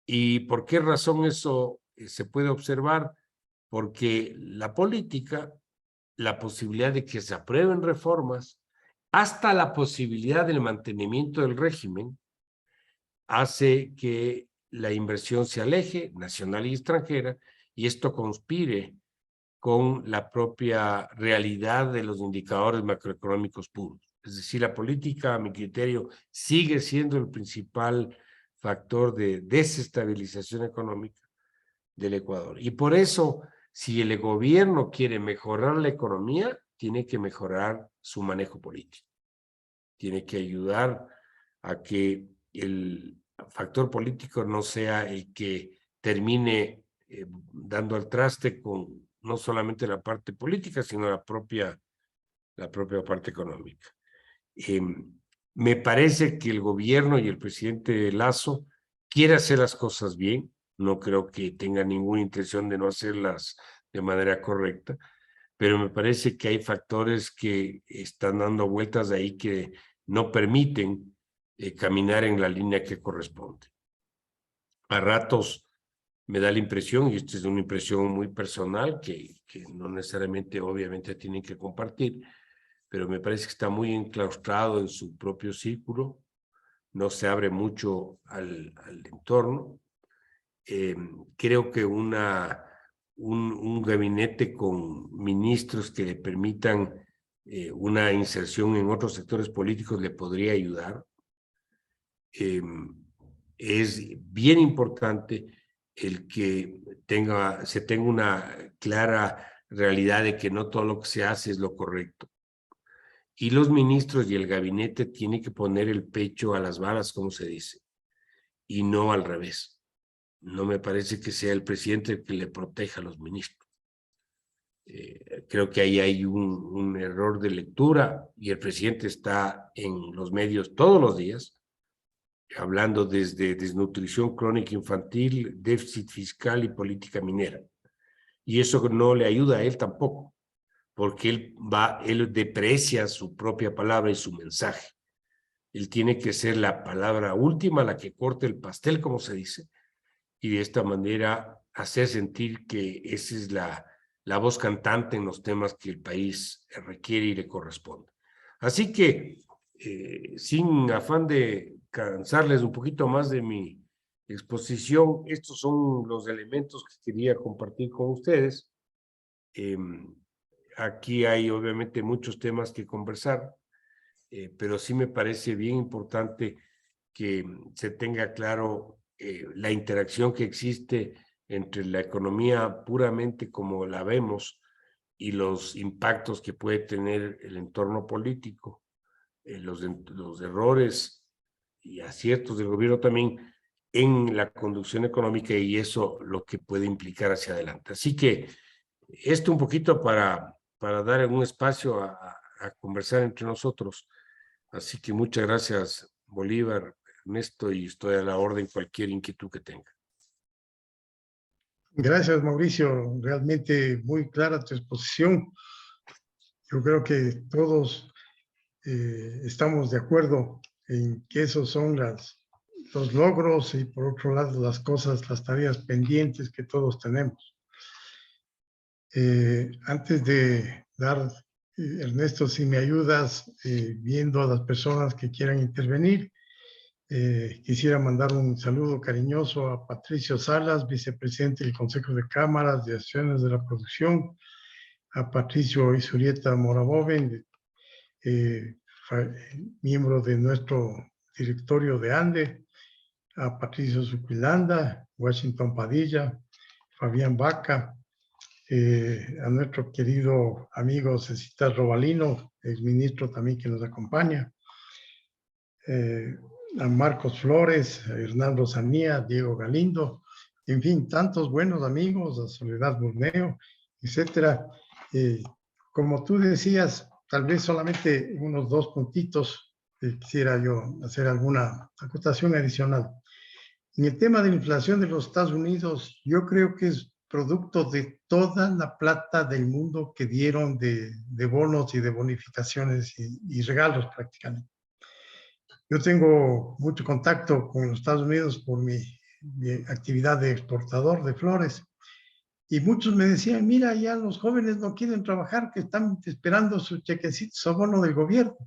¿Y por qué razón eso se puede observar? Porque la política, la posibilidad de que se aprueben reformas, hasta la posibilidad del mantenimiento del régimen, hace que la inversión se aleje, nacional y extranjera, y esto conspire con la propia realidad de los indicadores macroeconómicos puros. Es decir, la política, a mi criterio, sigue siendo el principal factor de desestabilización económica del Ecuador. Y por eso, si el gobierno quiere mejorar la economía, tiene que mejorar su manejo político. Tiene que ayudar a que el factor político no sea el que termine dando al traste con no solamente la parte política, sino la propia parte económica. Me parece que el gobierno y el presidente Lasso quiere hacer las cosas bien. No creo que tenga ninguna intención de no hacerlas de manera correcta, pero me parece que hay factores que están dando vueltas ahí que no permiten caminar en la línea que corresponde. A ratos me da la impresión, y esta es una impresión muy personal, que no necesariamente, obviamente, tienen que compartir, pero me parece que está muy enclaustrado en su propio círculo, no se abre mucho al entorno. Creo que un gabinete con ministros que le permitan una inserción en otros sectores políticos le podría ayudar. Es bien importante el que se tenga una clara realidad de que no todo lo que se hace es lo correcto. Y los ministros y el gabinete tienen que poner el pecho a las balas, como se dice, y no al revés. No me parece que sea el presidente el que le proteja a los ministros. Creo que ahí hay un error de lectura y el presidente está en los medios todos los días hablando desde desnutrición crónica infantil, déficit fiscal y política minera. Y eso no le ayuda a él tampoco, porque él deprecia su propia palabra y su mensaje. Él tiene que ser la palabra última, la que corte el pastel, como se dice, y de esta manera hacer sentir que esa es la voz cantante en los temas que el país requiere y le corresponde. Así que, sin afán de cansarles un poquito más de mi exposición, estos son los elementos que quería compartir con ustedes. Aquí hay obviamente muchos temas que conversar, pero sí me parece bien importante que se tenga claro la interacción que existe entre la economía puramente como la vemos y los impactos que puede tener el entorno político, los errores y aciertos del gobierno también en la conducción económica y eso lo que puede implicar hacia adelante. Así que esto un poquito para dar un espacio a conversar entre nosotros. Así que muchas gracias, Bolívar, Ernesto, y estoy a la orden cualquier inquietud que tenga. Gracias, Mauricio. Realmente muy clara tu exposición. Yo creo que todos estamos de acuerdo en que esos son los logros y por otro lado las cosas, las tareas pendientes que todos tenemos. Antes de dar, Ernesto, si me ayudas viendo a las personas que quieran intervenir, quisiera mandar un saludo cariñoso a Patricio Salas, vicepresidente del Consejo de Cámaras de Asociaciones de la Producción, a Patricio Isurieta Moraboven, miembro de nuestro directorio de ANDE, a Patricio Zuquilanda, Washington Padilla, Fabián Vaca, a nuestro querido amigo Cecita Robalino, exministro también que nos acompaña, a Marcos Flores, a Hernando Zanía, Diego Galindo, en fin, tantos buenos amigos, a Soledad Burneo, etcétera. Como tú decías, tal vez solamente unos 2 puntitos quisiera yo hacer alguna acotación adicional. En el tema de la inflación de los Estados Unidos, yo creo que es producto de toda la plata del mundo que dieron de bonos y de bonificaciones y regalos prácticamente. Yo tengo mucho contacto con los Estados Unidos por mi actividad de exportador de flores y muchos me decían, mira, ya los jóvenes no quieren trabajar, que están esperando su chequecito, su bono del gobierno.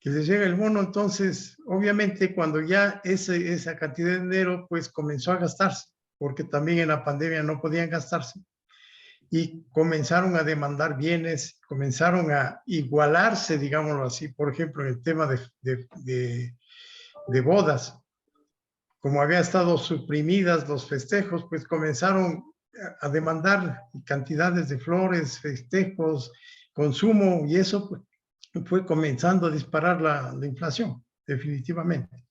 que les llega el bono, entonces, obviamente, cuando ya esa cantidad de dinero, pues comenzó a gastarse, porque también en la pandemia no podían gastarse, y comenzaron a demandar bienes, comenzaron a igualarse, digámoslo así, por ejemplo, en el tema de bodas, como había estado suprimidas los festejos, pues comenzaron a demandar cantidades de flores, festejos, consumo, y eso pues, fue comenzando a disparar la inflación, definitivamente.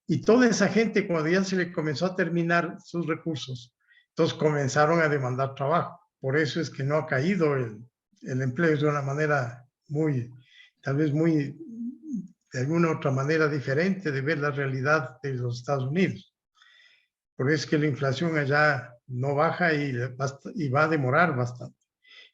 Y toda esa gente, cuando ya se le comenzó a terminar sus recursos, entonces comenzaron a demandar trabajo. Por eso es que no ha caído el empleo de una manera muy, tal vez muy, de alguna otra manera diferente de ver la realidad de los Estados Unidos. Por eso es que la inflación allá no baja y va a demorar bastante.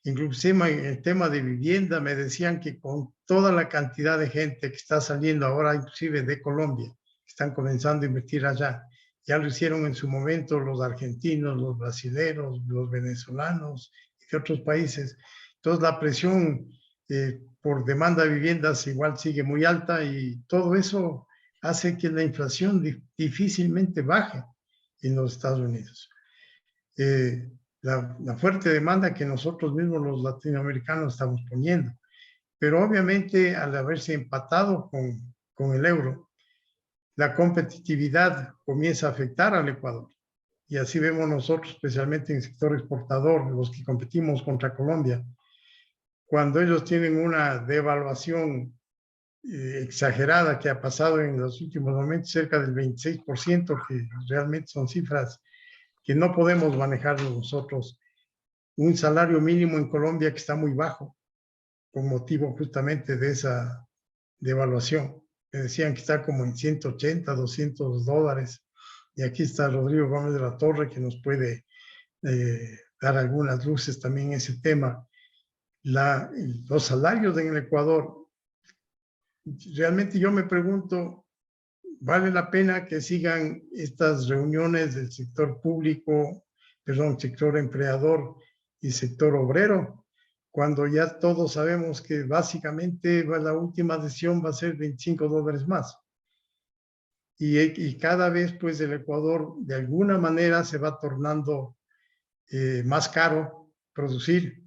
Inclusive en el tema de vivienda me decían que con toda la cantidad de gente que está saliendo ahora, inclusive de Colombia, que están comenzando a invertir allá, ya lo hicieron en su momento los argentinos, los brasileños, los venezolanos y de otros países. Entonces la presión por demanda de viviendas igual sigue muy alta y todo eso hace que la inflación difícilmente baje en los Estados Unidos. La fuerte demanda que nosotros mismos los latinoamericanos estamos poniendo. Pero obviamente al haberse empatado con el euro, la competitividad comienza a afectar al Ecuador. Y así vemos nosotros, especialmente en el sector exportador, los que competimos contra Colombia, cuando ellos tienen una devaluación exagerada que ha pasado en los últimos momentos, cerca del 26%, que realmente son cifras que no podemos manejar nosotros. Un salario mínimo en Colombia que está muy bajo, con motivo justamente de esa devaluación. Me decían que está como en 180, $200. Y aquí está Rodrigo Gómez de la Torre, que nos puede dar algunas luces también en ese tema. Los salarios en el Ecuador, realmente yo me pregunto, ¿vale la pena que sigan estas reuniones del sector público, perdón, sector empleador y sector obrero, cuando ya todos sabemos que básicamente la última decisión va a ser $25 más? Y cada vez pues el Ecuador de alguna manera se va tornando más caro producir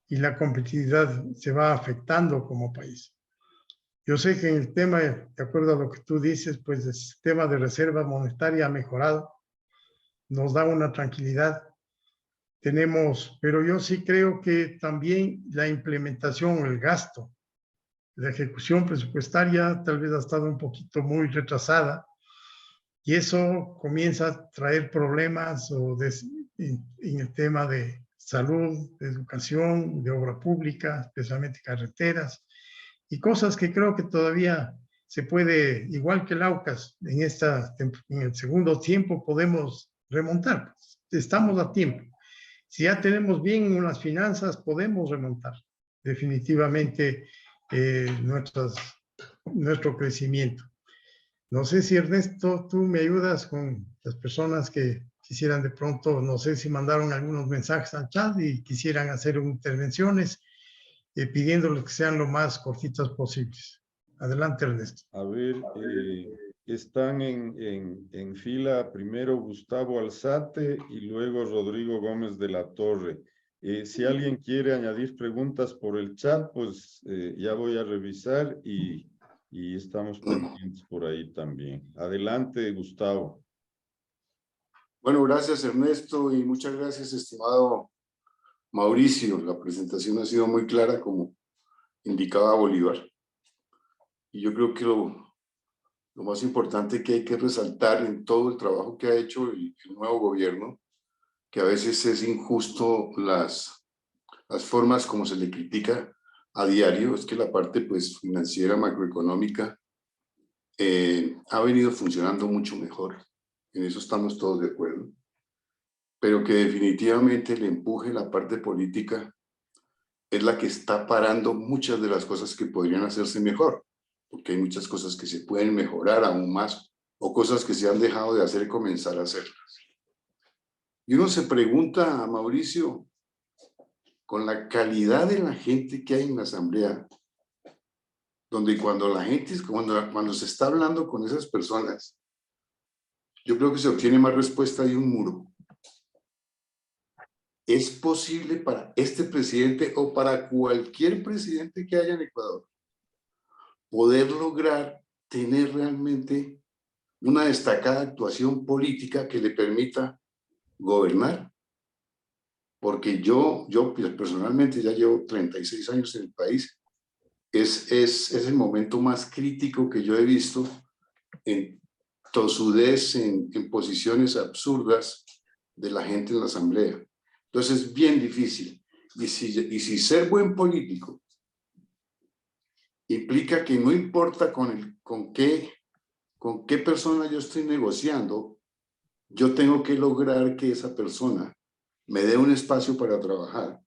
y la competitividad se va afectando como país. Yo sé que en el tema, de acuerdo a lo que tú dices, pues el sistema de reserva monetaria ha mejorado, nos da una tranquilidad. Pero yo sí creo que también la implementación, el gasto, la ejecución presupuestaria tal vez ha estado un poquito muy retrasada y eso comienza a traer problemas en el tema de salud, de educación, de obra pública, especialmente carreteras, y cosas que creo que todavía se puede, igual que el AUCAS, en el segundo tiempo podemos remontar. Estamos a tiempo. Si ya tenemos bien unas finanzas, podemos remontar definitivamente nuestro crecimiento. No sé si Ernesto, tú me ayudas con las personas que quisieran de pronto, no sé si mandaron algunos mensajes al chat y quisieran hacer intervenciones, pidiéndoles que sean lo más cortitas posibles. Adelante, Ernesto. A ver, están en fila primero Gustavo Alzate y luego Rodrigo Gómez de la Torre. Si alguien quiere añadir preguntas por el chat, pues ya voy a revisar y estamos pendientes por ahí también. Adelante, Gustavo. Bueno, gracias Ernesto y muchas gracias, estimado Mauricio. La presentación ha sido muy clara, como indicaba Bolívar. Y yo creo que lo más importante que hay que resaltar en todo el trabajo que ha hecho el nuevo gobierno, que a veces es injusto las formas como se le critica a diario, es que la parte pues financiera, macroeconómica, ha venido funcionando mucho mejor. En eso estamos todos de acuerdo. Pero que definitivamente el empuje en la parte política es la que está parando muchas de las cosas que podrían hacerse mejor, porque hay muchas cosas que se pueden mejorar aún más, o cosas que se han dejado de hacer y comenzar a hacerlas. Y uno se pregunta a Mauricio, con la calidad de la gente que hay en la Asamblea, donde cuando la gente, cuando se está hablando con esas personas, yo creo que se obtiene más respuesta de un muro. ¿Es posible para este presidente o para cualquier presidente que haya en Ecuador poder lograr tener realmente una destacada actuación política que le permita gobernar? Porque yo pues, personalmente ya llevo 36 años en el país. Es el momento más crítico que yo he visto en tosudez, en posiciones absurdas de la gente en la asamblea. Entonces es bien difícil. Y si ser buen político implica que no importa con qué persona yo estoy negociando, yo tengo que lograr que esa persona me dé un espacio para trabajar.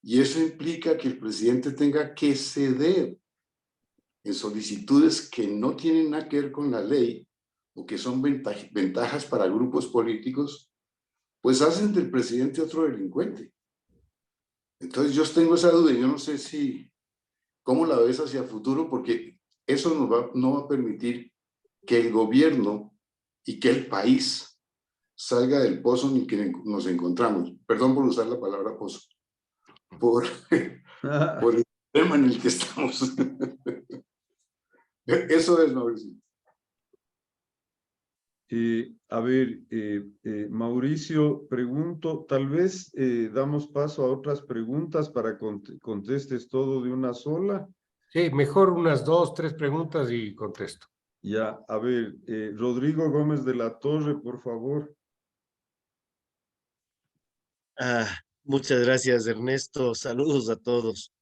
Y eso implica que el presidente tenga que ceder en solicitudes que no tienen nada que ver con la ley o que son ventajas para grupos políticos, pues hacen del presidente otro delincuente. Entonces yo tengo esa duda y yo no sé cómo la ves hacia el futuro, porque eso no va a permitir que el gobierno y que el país salga del pozo en el que nos encontramos. Perdón por usar la palabra pozo. Por el tema en el que estamos. Eso es, Mauricio. A ver, Mauricio, pregunto, tal vez damos paso a otras preguntas para contestes todo de una sola. Sí, mejor unas 2, 3 preguntas y contesto. Ya, a ver, Rodrigo Gómez de la Torre, por favor. Muchas gracias, Ernesto. Saludos a todos.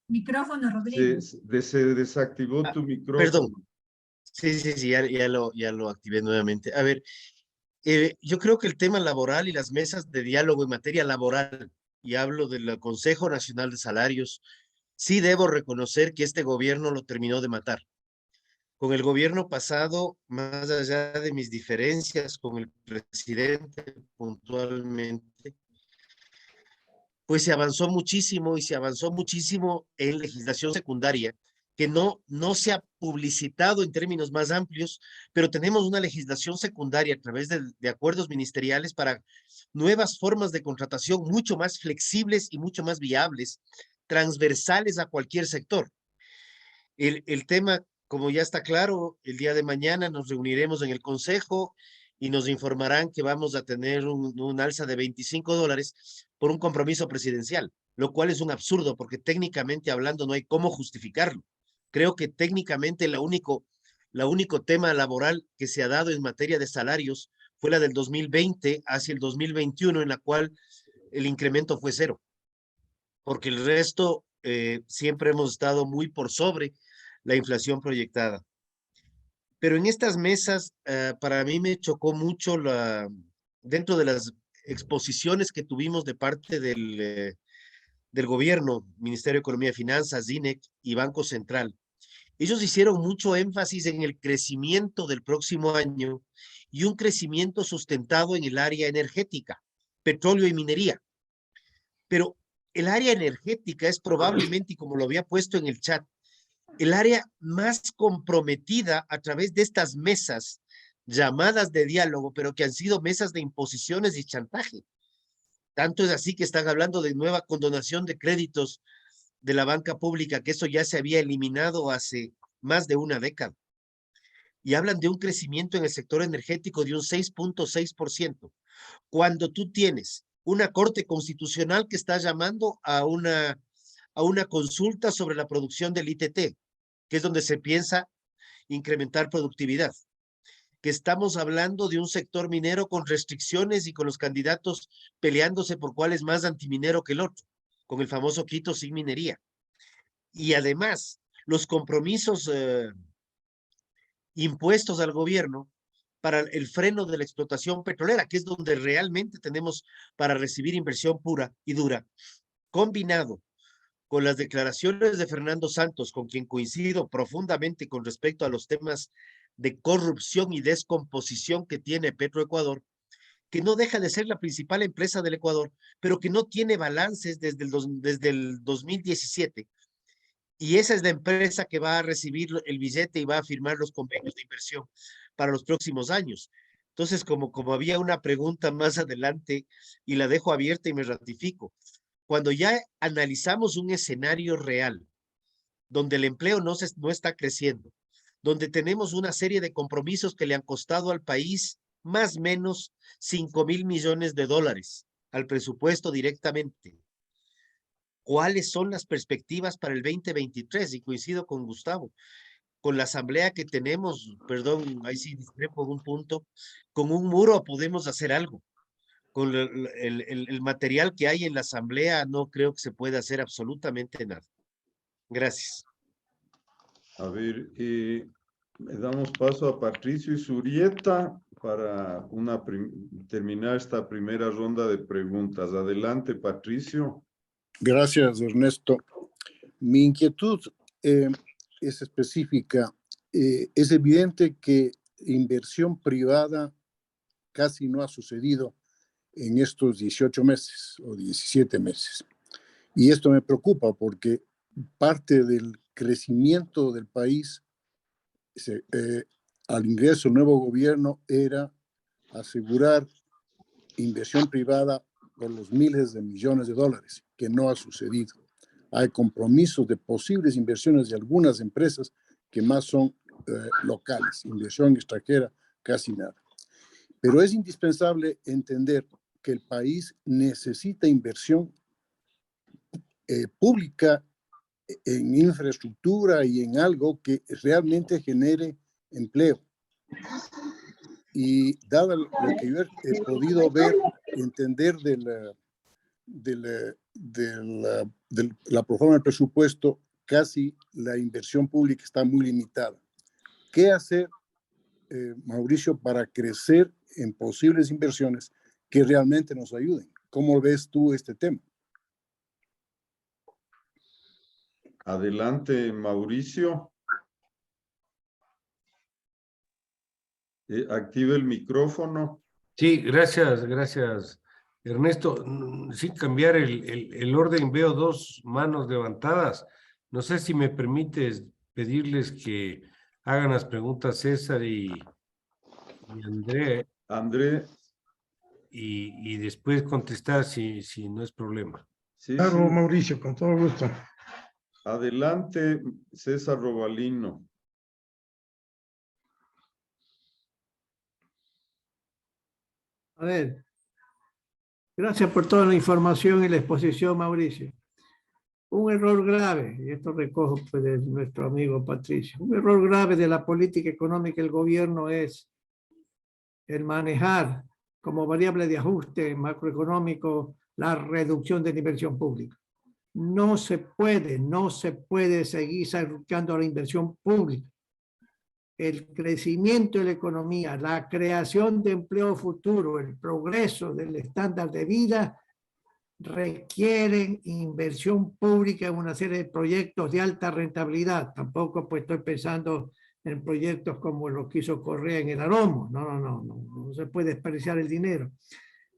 Micrófono, Rodrigo. Se desactivó tu micrófono. Perdón. Sí, ya lo activé nuevamente. A ver, yo creo que el tema laboral y las mesas de diálogo en materia laboral, y hablo del Consejo Nacional de Salarios, sí debo reconocer que este gobierno lo terminó de matar. Con el gobierno pasado, más allá de mis diferencias con el presidente puntualmente, pues se avanzó muchísimo y se avanzó muchísimo en legislación secundaria, que no se ha publicitado en términos más amplios, pero tenemos una legislación secundaria a través de acuerdos ministeriales para nuevas formas de contratación mucho más flexibles y mucho más viables, transversales a cualquier sector. El tema, como ya está claro, el día de mañana nos reuniremos en el Consejo y nos informarán que vamos a tener un alza de $25 por un compromiso presidencial, lo cual es un absurdo porque técnicamente hablando no hay cómo justificarlo. Creo que técnicamente el único tema laboral que se ha dado en materia de salarios fue la del 2020 hacia el 2021, en la cual el incremento fue 0, porque el resto siempre hemos estado muy por sobre la inflación proyectada. Pero en estas mesas, para mí me chocó mucho dentro de las exposiciones que tuvimos de parte del gobierno, Ministerio de Economía y Finanzas, INEC y Banco Central. Ellos hicieron mucho énfasis en el crecimiento del próximo año y un crecimiento sustentado en el área energética, petróleo y minería. Pero el área energética es probablemente, y como lo había puesto en el chat, el área más comprometida a través de estas mesas llamadas de diálogo, pero que han sido mesas de imposiciones y chantaje. Tanto es así que están hablando de nueva condonación de créditos de la banca pública, que eso ya se había eliminado hace más de una década. Y hablan de un crecimiento en el sector energético de un 6.6%, cuando tú tienes una Corte Constitucional que está llamando a una consulta sobre la producción del ITT, que es donde se piensa incrementar productividad, que estamos hablando de un sector minero con restricciones y con los candidatos peleándose por cuál es más antiminero que el otro, con el famoso Quito sin minería. Y además, los compromisos impuestos al gobierno para el freno de la explotación petrolera, que es donde realmente tenemos para recibir inversión pura y dura, combinado con las declaraciones de Fernando Santos, con quien coincido profundamente con respecto a los temas de corrupción y descomposición que tiene Petroecuador, que no deja de ser la principal empresa del Ecuador, pero que no tiene balances desde el 2017. Y esa es la empresa que va a recibir el billete y va a firmar los convenios de inversión para los próximos años. Entonces, como había una pregunta más adelante, y la dejo abierta y me ratifico, cuando ya analizamos un escenario real, donde el empleo no está creciendo, donde tenemos una serie de compromisos que le han costado al país más o menos 5.000 millones de dólares al presupuesto directamente. ¿Cuáles son las perspectivas para el 2023? Y coincido con Gustavo, con la asamblea que tenemos, perdón, ahí sí discrepo en un punto, con un muro podemos hacer algo. Con el material que hay en la asamblea no creo que se pueda hacer absolutamente nada. Gracias. A ver, damos paso a Patricio Izurieta para terminar esta primera ronda de preguntas. Adelante, Patricio. Gracias, Ernesto. Mi inquietud es específica. Es evidente que inversión privada casi no ha sucedido en estos 18 meses o 17 meses. Y esto me preocupa porque parte del crecimiento del país al ingreso del nuevo gobierno era asegurar inversión privada por los miles de millones de dólares, que no ha sucedido. Hay compromisos de posibles inversiones de algunas empresas que más son locales, inversión extranjera, casi nada. Pero es indispensable entender que el país necesita inversión pública en infraestructura y en algo que realmente genere empleo. Y dado lo que yo he podido ver, entender de la proforma del presupuesto, casi la inversión pública está muy limitada. ¿Qué hacer, Mauricio, para crecer en posibles inversiones que realmente nos ayuden? ¿Cómo ves tú este tema? Adelante, Mauricio. Active el micrófono. Sí, gracias, Ernesto. Sin cambiar el orden, veo dos manos levantadas. No sé si me permites pedirles que hagan las preguntas César y André. André. Y después contestar si no es problema. Sí, claro, sí. Mauricio, con todo gusto. Adelante, César Robalino. A ver, gracias por toda la información y la exposición, Mauricio. Un error grave, y esto recojo pues, de nuestro amigo Patricio, un error grave de la política económica del gobierno es el manejar como variable de ajuste macroeconómico la reducción de la inversión pública. No se puede seguir sacrificando la inversión pública. El crecimiento de la economía, la creación de empleo futuro, el progreso del estándar de vida requieren inversión pública en una serie de proyectos de alta rentabilidad. Tampoco pues estoy pensando en proyectos como lo que hizo Correa en el Aromo. No se puede desperdiciar el dinero.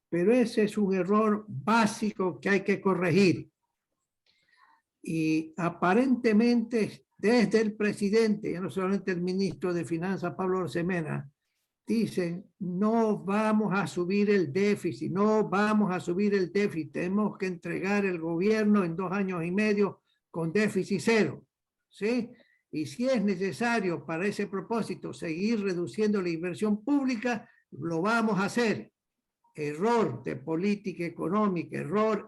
Pero ese es un error básico que hay que corregir. Y aparentemente desde el presidente, ya no solamente el ministro de Finanzas, Pablo Arosemena, dicen, no vamos a subir el déficit, tenemos que entregar el gobierno en 2 años y medio con déficit cero, ¿sí? Y si es necesario para ese propósito seguir reduciendo la inversión pública, lo vamos a hacer. Error de política económica, error.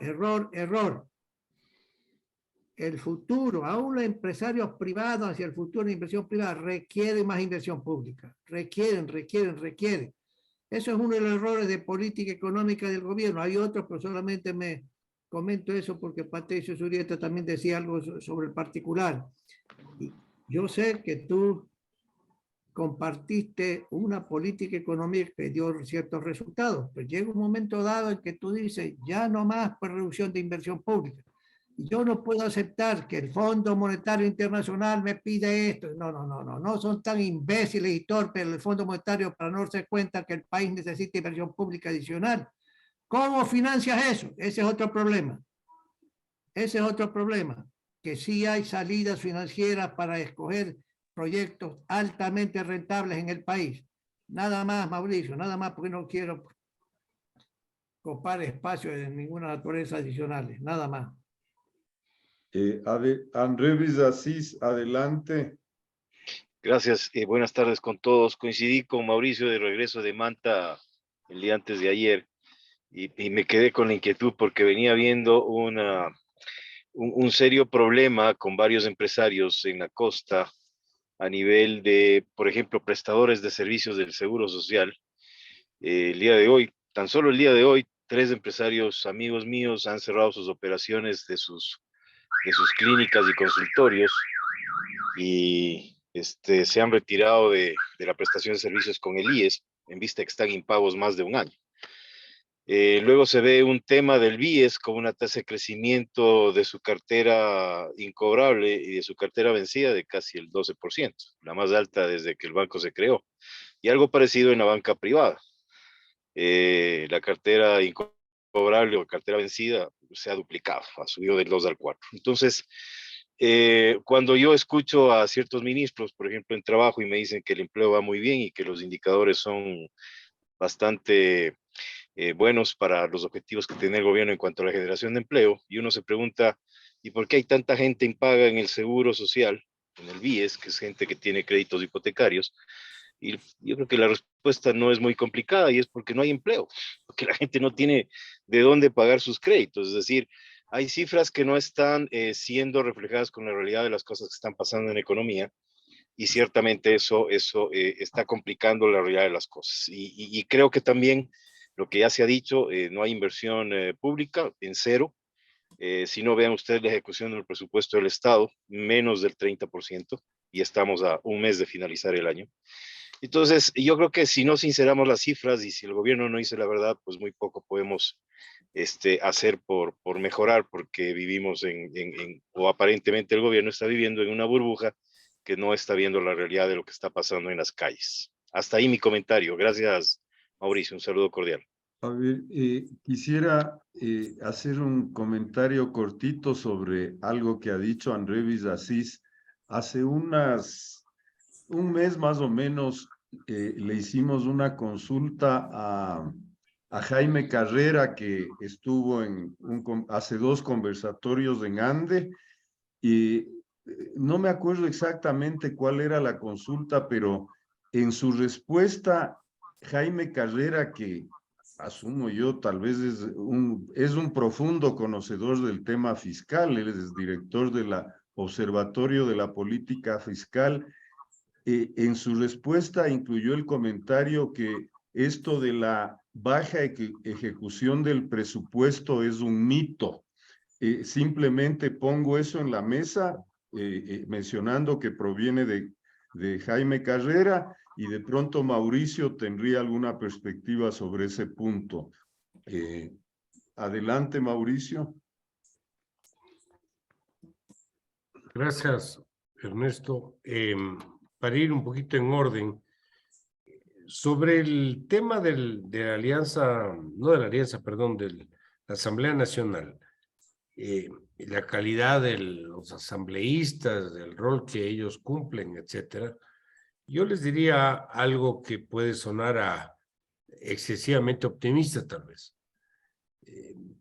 El futuro, aún los empresarios privados hacia el futuro de inversión privada requieren más inversión pública, requieren. Eso es uno de los errores de política económica del gobierno. Hay otros, pero solamente me comento eso porque Patricio Izurieta también decía algo sobre el particular. Y yo sé que tú compartiste una política económica que dio ciertos resultados, pero llega un momento dado en que tú dices, ya no más por reducción de inversión pública. Yo no puedo aceptar que el Fondo Monetario Internacional me pida esto. No son tan imbéciles y torpes el Fondo Monetario para no darse cuenta que el país necesita inversión pública adicional. ¿Cómo financias eso? Ese es otro problema. Ese es otro problema, que sí hay salidas financieras para escoger proyectos altamente rentables en el país. Nada más, Mauricio, nada más, porque no quiero copar espacio de ninguna naturaleza adicionales, nada más. Andrés Asís, adelante. Gracias, buenas tardes con todos. Coincidí con Mauricio de regreso de Manta el día antes de ayer y me quedé con la inquietud porque venía viendo un serio problema con varios empresarios en la costa a nivel de, por ejemplo, prestadores de servicios del Seguro Social. El día de hoy, tan solo el día de hoy, 3 empresarios amigos míos han cerrado sus operaciones de sus clínicas y consultorios y se han retirado de la prestación de servicios con el IES en vista de que están impagos más de un año. Luego se ve un tema del BIES con una tasa de crecimiento de su cartera incobrable y de su cartera vencida de casi el 12%, la más alta desde que el banco se creó. Y algo parecido en la banca privada. La cartera incobrable o cartera vencida se ha duplicado, ha subido del 2 al 4. Entonces, cuando yo escucho a ciertos ministros, por ejemplo, en trabajo, y me dicen que el empleo va muy bien y que los indicadores son bastante buenos para los objetivos que tiene el gobierno en cuanto a la generación de empleo, y uno se pregunta, ¿y por qué hay tanta gente impaga en el Seguro Social, en el BIES, que es gente que tiene créditos hipotecarios? Y yo creo que la respuesta no es muy complicada y es porque no hay empleo, porque la gente no tiene de dónde pagar sus créditos. Es decir, hay cifras que no están siendo reflejadas con la realidad de las cosas que están pasando en la economía y ciertamente eso está complicando la realidad de las cosas. Y creo que también lo que ya se ha dicho, no hay inversión pública, en cero. Si no, vean ustedes la ejecución del presupuesto del Estado, menos del 30%, y estamos a un mes de finalizar el año. Entonces, yo creo que si no sinceramos las cifras y si el gobierno no dice la verdad, pues muy poco podemos hacer por mejorar, porque vivimos o aparentemente el gobierno está viviendo en una burbuja que no está viendo la realidad de lo que está pasando en las calles. Hasta ahí mi comentario. Gracias, Mauricio. Un saludo cordial. A ver, quisiera hacer un comentario cortito sobre algo que ha dicho Andrés Asís. Hace un mes más o menos le hicimos una consulta a Jaime Carrera, que estuvo hace 2 conversatorios en Ande, y no me acuerdo exactamente cuál era la consulta, pero en su respuesta, Jaime Carrera, que asumo yo, tal vez es un profundo conocedor del tema fiscal, él es director del Observatorio de la Política Fiscal, en su respuesta incluyó el comentario que esto de la baja ejecución del presupuesto es un mito. Simplemente pongo eso en la mesa, mencionando que proviene de Jaime Carrera, y de pronto Mauricio tendría alguna perspectiva sobre ese punto. Adelante, Mauricio. Gracias, Ernesto. Para ir un poquito en orden, sobre el tema de la alianza, no de la alianza, perdón, de la Asamblea Nacional, la calidad de los asambleístas, del rol que ellos cumplen, etcétera, yo les diría algo que puede sonar excesivamente optimista, tal vez.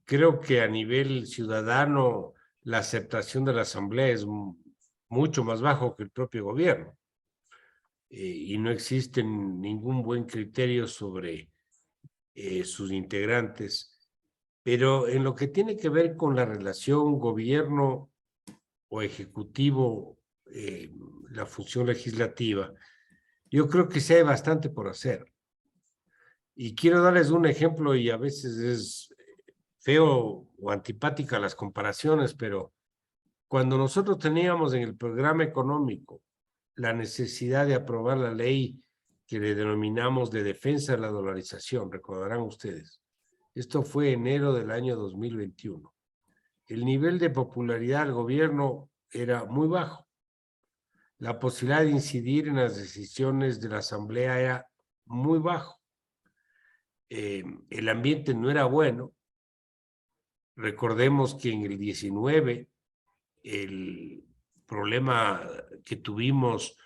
Creo que a nivel ciudadano la aceptación de la Asamblea es mucho más bajo que el propio gobierno. Y no existe ningún buen criterio sobre sus integrantes. Pero en lo que tiene que ver con la relación gobierno o ejecutivo, la función legislativa, yo creo que sí hay bastante por hacer. Y quiero darles un ejemplo, y a veces es feo o antipática las comparaciones, pero cuando nosotros teníamos en el programa económico la necesidad de aprobar la ley que le denominamos de defensa de la dolarización, recordarán ustedes, esto fue enero del año 2021. el nivel de popularidad del gobierno era muy bajo. La posibilidad de incidir en las decisiones de la Asamblea era muy bajo. El ambiente no era bueno. Recordemos que en el 19, el problema que tuvimos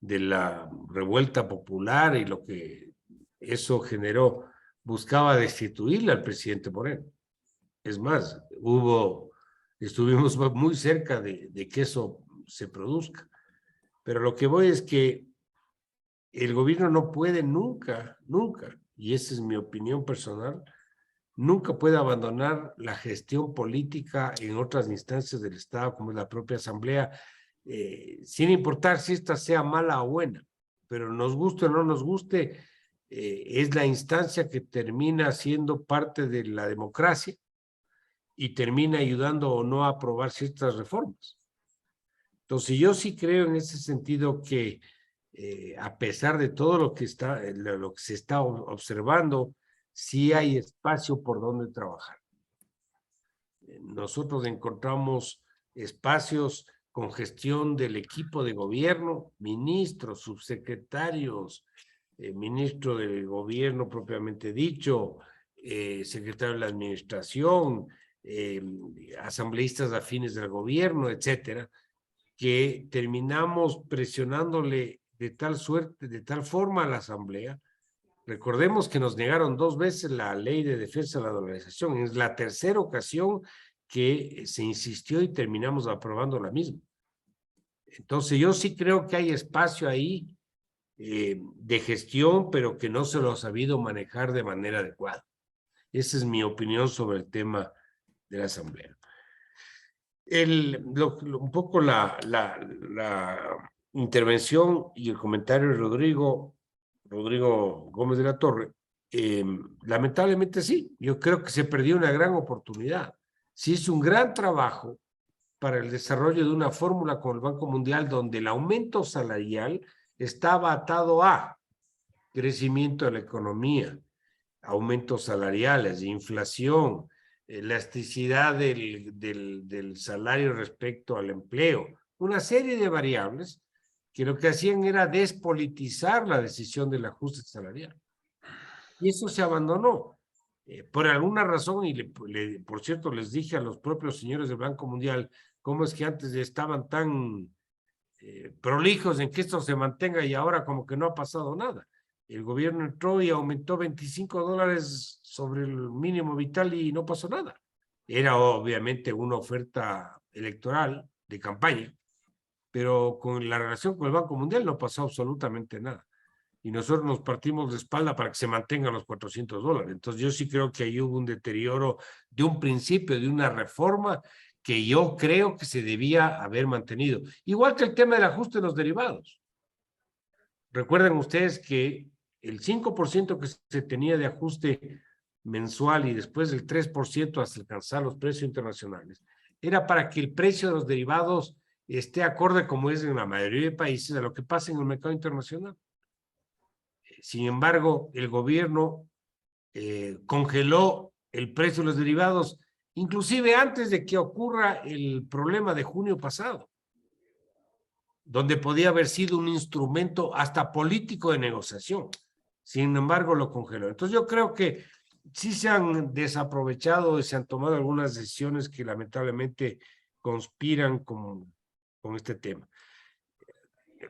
de la revuelta popular y lo que eso generó, buscaba destituirle al presidente Moreno. Es más, estuvimos muy cerca de que eso se produzca. Pero lo que voy es que el gobierno no puede nunca, y esa es mi opinión personal, nunca puede abandonar la gestión política en otras instancias del Estado, como es la propia Asamblea, sin importar si esta sea mala o buena, pero nos guste o no nos guste, es la instancia que termina siendo parte de la democracia y termina ayudando o no a aprobar ciertas reformas. Entonces yo sí creo en ese sentido que a pesar de todo lo que se está observando, sí hay espacio por donde trabajar. Nosotros encontramos espacios con gestión del equipo de gobierno, ministros, subsecretarios, ministro del gobierno propiamente dicho, secretario de la administración, asambleístas afines del gobierno, etcétera, que terminamos presionándole de tal suerte, de tal forma a la Asamblea. Recordemos que nos negaron 2 veces la ley de defensa de la dolarización. Es la tercera ocasión que se insistió y terminamos aprobando la misma. Entonces yo sí creo que hay espacio ahí de gestión, pero que no se lo ha sabido manejar de manera adecuada. Esa es mi opinión sobre el tema de la Asamblea. Un poco la intervención y el comentario de Rodrigo Gómez de la Torre, lamentablemente sí, yo creo que se perdió una gran oportunidad. Se hizo un gran trabajo para el desarrollo de una fórmula con el Banco Mundial donde el aumento salarial estaba atado a crecimiento de la economía, aumentos salariales, inflación, elasticidad del salario respecto al empleo, una serie de variables que lo que hacían era despolitizar la decisión del ajuste salarial. Y eso se abandonó. Por alguna razón, y por cierto les dije a los propios señores del Banco Mundial, cómo es que antes estaban tan prolijos en que esto se mantenga y ahora como que no ha pasado nada. El gobierno entró y aumentó $25 sobre el mínimo vital y no pasó nada. Era obviamente una oferta electoral de campaña, pero con la relación con el Banco Mundial no pasó absolutamente nada. Y nosotros nos partimos de espalda para que se mantengan los $400. Entonces yo sí creo que ahí hubo un deterioro de un principio, de una reforma que yo creo que se debía haber mantenido. Igual que el tema del ajuste de los derivados. Recuerden ustedes que el 5% que se tenía de ajuste mensual y después el 3% hasta alcanzar los precios internacionales, era para que el precio de los derivados esté acorde, como es en la mayoría de países, a lo que pasa en el mercado internacional. Sin embargo, el gobierno congeló el precio de los derivados, inclusive antes de que ocurra el problema de junio pasado, donde podía haber sido un instrumento hasta político de negociación. Sin embargo, lo congeló. Entonces yo creo que sí se han desaprovechado y se han tomado algunas decisiones que lamentablemente conspiran con este tema.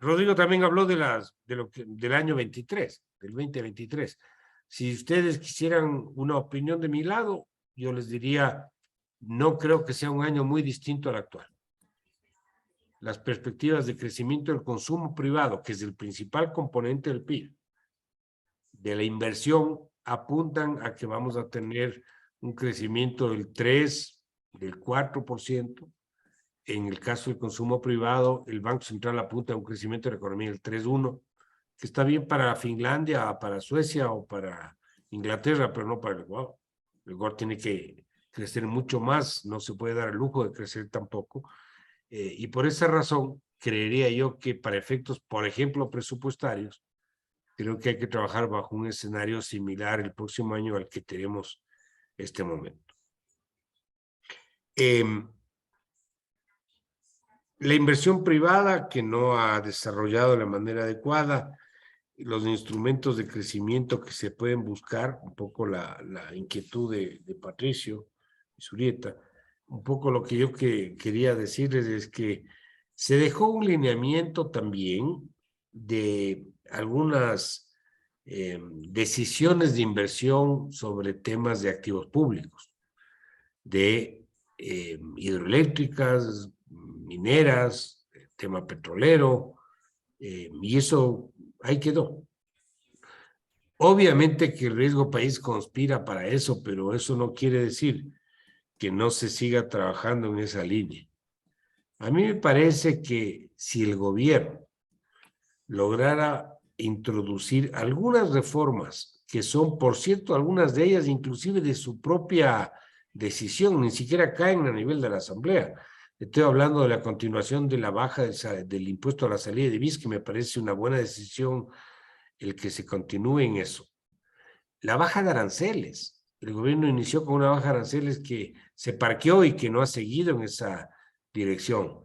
Rodrigo también habló del año 23, del 2023. Si ustedes quisieran una opinión de mi lado, yo les diría, no creo que sea un año muy distinto al actual. Las perspectivas de crecimiento del consumo privado, que es el principal componente del PIB, de la inversión, apuntan a que vamos a tener un crecimiento del 3, del 4%. En el caso del consumo privado, el Banco Central apunta a un crecimiento de la economía del 3,1%, que está bien para Finlandia, para Suecia o para Inglaterra, pero no para el Ecuador. El Ecuador tiene que crecer mucho más, no se puede dar el lujo de crecer tampoco. Y por esa razón, creería yo que para efectos, por ejemplo, presupuestarios, creo que hay que trabajar bajo un escenario similar el próximo año al que tenemos este momento. La inversión privada que no ha desarrollado de la manera adecuada, los instrumentos de crecimiento que se pueden buscar, un poco la inquietud de Patricio y Zurieta, un poco lo que yo quería decirles es que se dejó un lineamiento también de algunas decisiones de inversión sobre temas de activos públicos, de hidroeléctricas, mineras, tema petrolero, y eso ahí quedó. Obviamente que el riesgo país conspira para eso, pero eso no quiere decir que no se siga trabajando en esa línea. A mí me parece que si el gobierno lograra introducir algunas reformas que son, por cierto, algunas de ellas inclusive de su propia decisión, ni siquiera caen a nivel de la Asamblea. Estoy hablando de la continuación de la baja del impuesto a la salida de divisas, que me parece una buena decisión el que se continúe en eso. La baja de aranceles. El gobierno inició con una baja de aranceles que se parqueó y que no ha seguido en esa dirección.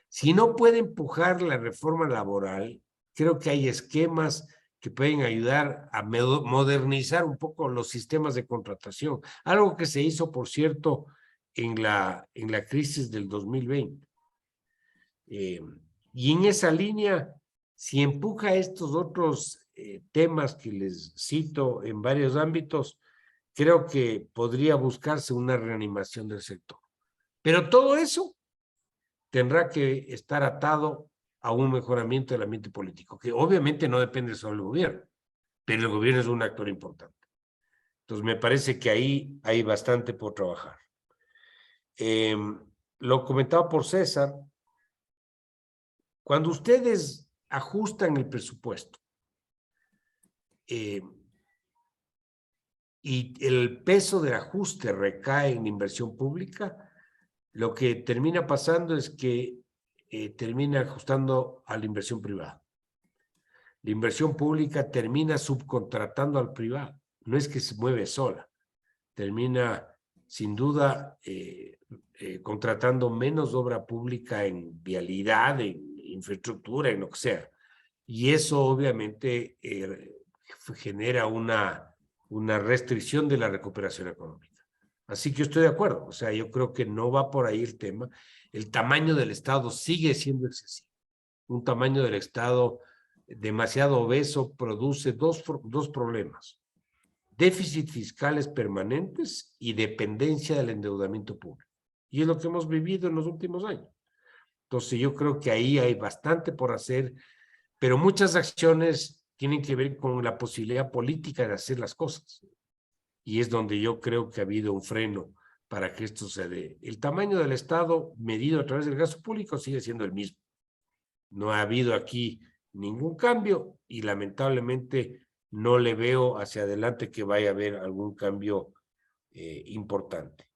Si no puede empujar la reforma laboral, creo que hay esquemas que pueden ayudar a modernizar un poco los sistemas de contratación. Algo que se hizo, por cierto, en la crisis del 2020. Y en esa línea, si empuja estos otros temas que les cito en varios ámbitos, creo que podría buscarse una reanimación del sector. Pero todo eso tendrá que estar atado a un mejoramiento del ambiente político, que obviamente no depende solo del gobierno, pero el gobierno es un actor importante. Entonces, me parece que ahí hay bastante por trabajar. Lo comentaba por César, cuando ustedes ajustan el presupuesto y el peso del ajuste recae en la inversión pública, lo que termina pasando es que termina ajustando a la inversión privada. La inversión pública termina subcontratando al privado. No es que se mueve sola. Termina, sin duda, contratando menos obra pública en vialidad, en infraestructura, en lo que sea. Y eso, obviamente, genera una restricción de la recuperación económica. Así que yo estoy de acuerdo. O sea, yo creo que no va por ahí el tema. El tamaño del Estado sigue siendo excesivo. Un tamaño del Estado demasiado obeso produce dos problemas: déficit fiscales permanentes y dependencia del endeudamiento público. Y es lo que hemos vivido en los últimos años. Entonces yo creo que ahí hay bastante por hacer, pero muchas acciones tienen que ver con la posibilidad política de hacer las cosas. Y es donde yo creo que ha habido un freno para que esto se dé. El tamaño del Estado medido a través del gasto público sigue siendo el mismo. No ha habido aquí ningún cambio y lamentablemente no le veo hacia adelante que vaya a haber algún cambio importante.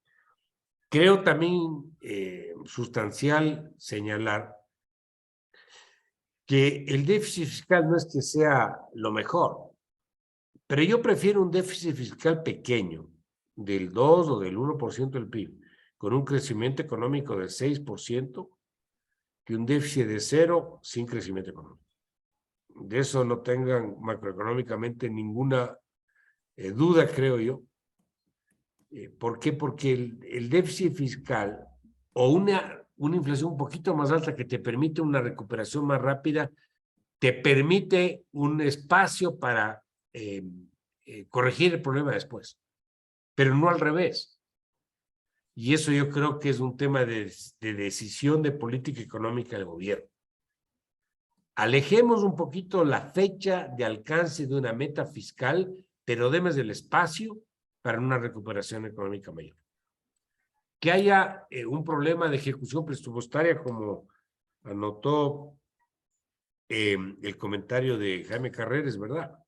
Creo también sustancial señalar que el déficit fiscal no es que sea lo mejor, pero yo prefiero un déficit fiscal pequeño, del 2 o del 1% del PIB, con un crecimiento económico del 6%, que un déficit de 0 sin crecimiento económico. De eso no tengan macroeconómicamente ninguna duda, creo yo. ¿Por qué? Porque el déficit fiscal o una inflación un poquito más alta que te permite una recuperación más rápida, te permite un espacio para corregir el problema después, pero no al revés. Y eso yo creo que es un tema de decisión de política económica del gobierno. Alejemos un poquito la fecha de alcance de una meta fiscal, pero demos el espacio para una recuperación económica mayor. Que haya un problema de ejecución presupuestaria, como anotó el comentario de Jaime Carreras, ¿verdad?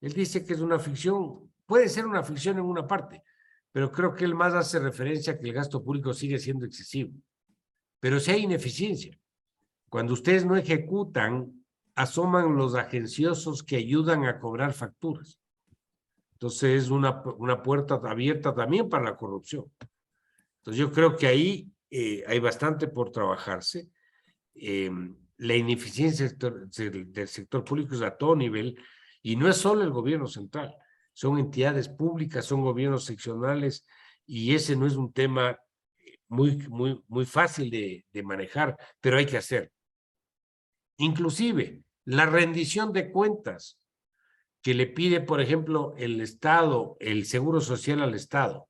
Él dice que es una ficción, puede ser una ficción en una parte, pero creo que él más hace referencia a que el gasto público sigue siendo excesivo. Pero si hay ineficiencia, cuando ustedes no ejecutan, asoman los agenciosos que ayudan a cobrar facturas. Entonces es una puerta abierta también para la corrupción. Entonces yo creo que ahí hay bastante por trabajarse. La ineficiencia del sector público es a todo nivel y no es solo el gobierno central, son entidades públicas, son gobiernos seccionales y ese no es un tema muy fácil de manejar, pero hay que hacer. Inclusive la rendición de cuentas que le pide, por ejemplo, el Estado, el Seguro Social al Estado,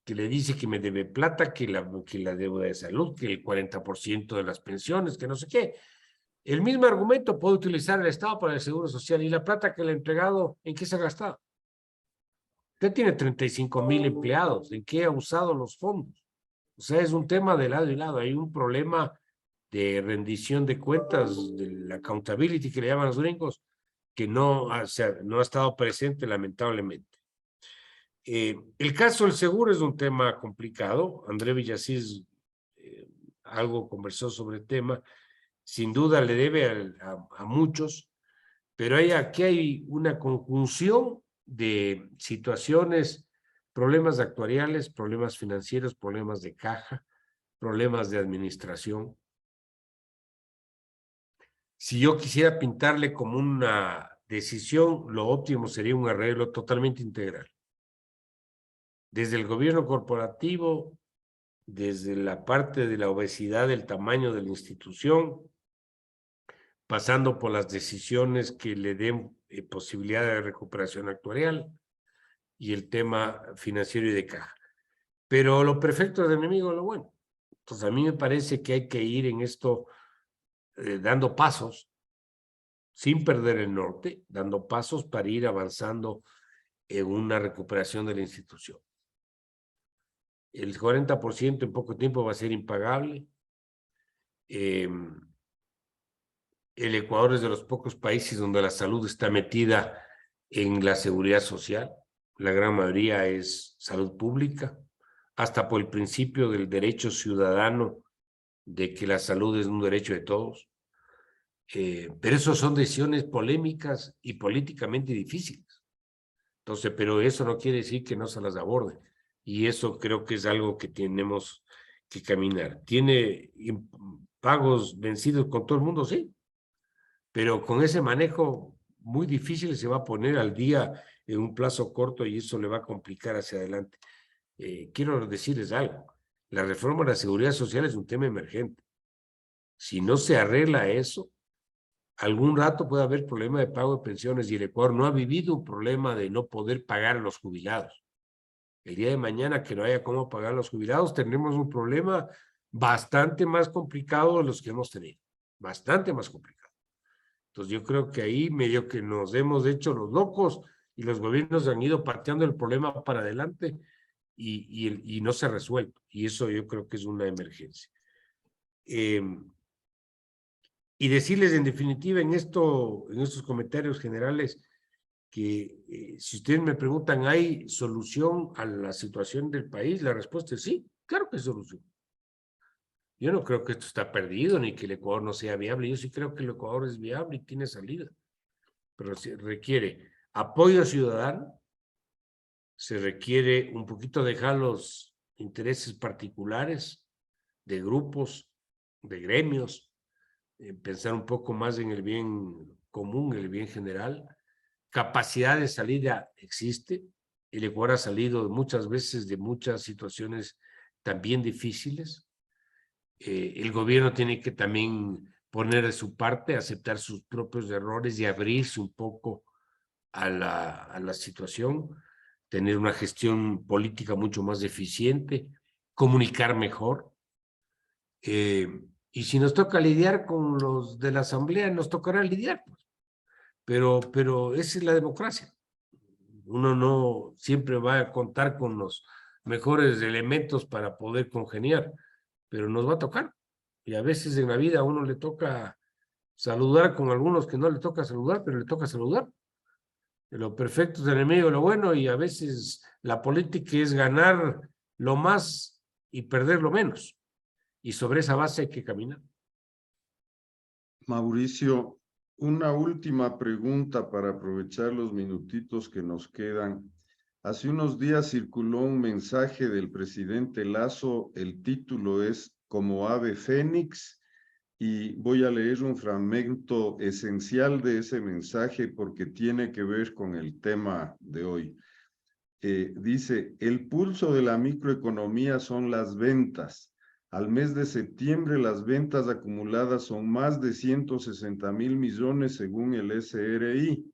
que le dice que me debe plata, que la deuda de salud, que el 40% de las pensiones, que no sé qué. El mismo argumento puede utilizar el Estado para el Seguro Social y la plata que le ha entregado, ¿en qué se ha gastado? Usted tiene 35,000 empleados, ¿en qué ha usado los fondos? O sea, es un tema de lado y lado, hay un problema de rendición de cuentas, de accountability que le llaman los gringos, que no ha estado presente lamentablemente. El caso del seguro es un tema complicado. André Villasís algo conversó sobre el tema. Sin duda le debe a muchos, pero aquí hay una conjunción de situaciones, problemas actuariales, problemas financieros, problemas de caja, problemas de administración. Si yo quisiera pintarle como una decisión, lo óptimo sería un arreglo totalmente integral. Desde el gobierno corporativo, desde la parte de la obesidad del tamaño de la institución, pasando por las decisiones que le den posibilidad de recuperación actuarial y el tema financiero y de caja. Pero lo perfecto es enemigo de lo bueno. Entonces a mí me parece que hay que ir en esto dando pasos, sin perder el norte, dando pasos para ir avanzando en una recuperación de la institución. El 40% en poco tiempo va a ser impagable. El Ecuador es de los pocos países donde la salud está metida en la seguridad social. La gran mayoría es salud pública, hasta por el principio del derecho ciudadano de que la salud es un derecho de todos. Pero eso son decisiones polémicas y políticamente difíciles. Entonces, pero eso no quiere decir que no se las aborde. Y eso creo que es algo que tenemos que caminar. ¿Tiene pagos vencidos con todo el mundo? Sí. Pero con ese manejo muy difícil se va a poner al día en un plazo corto y eso le va a complicar hacia adelante. Quiero decirles algo. La reforma de la seguridad social es un tema emergente. Si no se arregla eso, algún rato puede haber problema de pago de pensiones y el Ecuador no ha vivido un problema de no poder pagar a los jubilados. El día de mañana que no haya cómo pagar a los jubilados, tendremos un problema bastante más complicado de los que hemos tenido. Bastante más complicado. Entonces yo creo que ahí medio que nos hemos hecho los locos y los gobiernos han ido pateando el problema para adelante y no se ha resuelto. Y eso yo creo que es una emergencia. Y decirles en definitiva en estos comentarios generales que si ustedes me preguntan, ¿hay solución a la situación del país? La respuesta es sí, claro que hay solución. Yo no creo que esto está perdido ni que el Ecuador no sea viable. Yo sí creo que el Ecuador es viable y tiene salida. Pero se requiere apoyo ciudadano, se requiere un poquito dejar los intereses particulares de grupos, de gremios, pensar un poco más en el bien común, el bien general. Capacidad de salida existe. El Ecuador ha salido muchas veces de muchas situaciones también difíciles. El gobierno tiene que también poner de su parte, aceptar sus propios errores y abrirse un poco a la situación, tener una gestión política mucho más eficiente, comunicar mejor. Y si nos toca lidiar con los de la Asamblea, nos tocará lidiar, pues. Pero esa es la democracia. Uno no siempre va a contar con los mejores elementos para poder congeniar, pero nos va a tocar. Y a veces en la vida a uno le toca saludar con algunos que no le toca saludar, pero le toca saludar. Lo perfecto es enemigo de lo bueno y a veces la política es ganar lo más y perder lo menos. Y sobre esa base hay que caminar. Mauricio, una última pregunta para aprovechar los minutitos que nos quedan. Hace unos días circuló un mensaje del presidente Lasso, el título es Como ave fénix, y voy a leer un fragmento esencial de ese mensaje porque tiene que ver con el tema de hoy. Dice, el pulso de la microeconomía son las ventas. Al mes de septiembre, las ventas acumuladas son más de 160.000 millones según el SRI.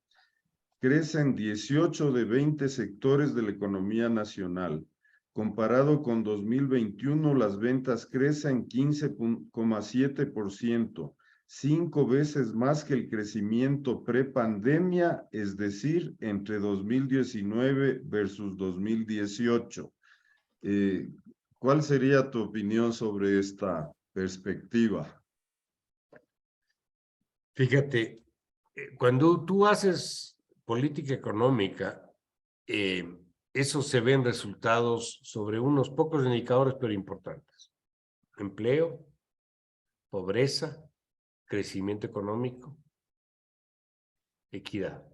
Crecen 18 de 20 sectores de la economía nacional. Comparado con 2021, las ventas crecen 15,7%, 5 veces más que el crecimiento prepandemia, es decir, entre 2019 versus 2018. ¿Cuál sería tu opinión sobre esta perspectiva? Fíjate, cuando tú haces política económica, eso se ve en resultados sobre unos pocos indicadores, pero importantes. Empleo, pobreza, crecimiento económico, equidad.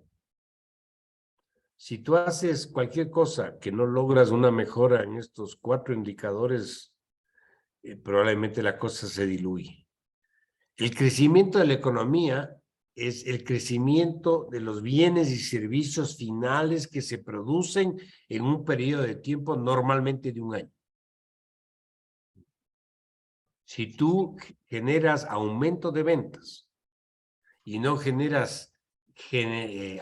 Si tú haces cualquier cosa que no logras una mejora en estos 4 indicadores, probablemente la cosa se diluye. El crecimiento de la economía es el crecimiento de los bienes y servicios finales que se producen en un periodo de tiempo normalmente de un año. Si tú generas aumento de ventas y no generas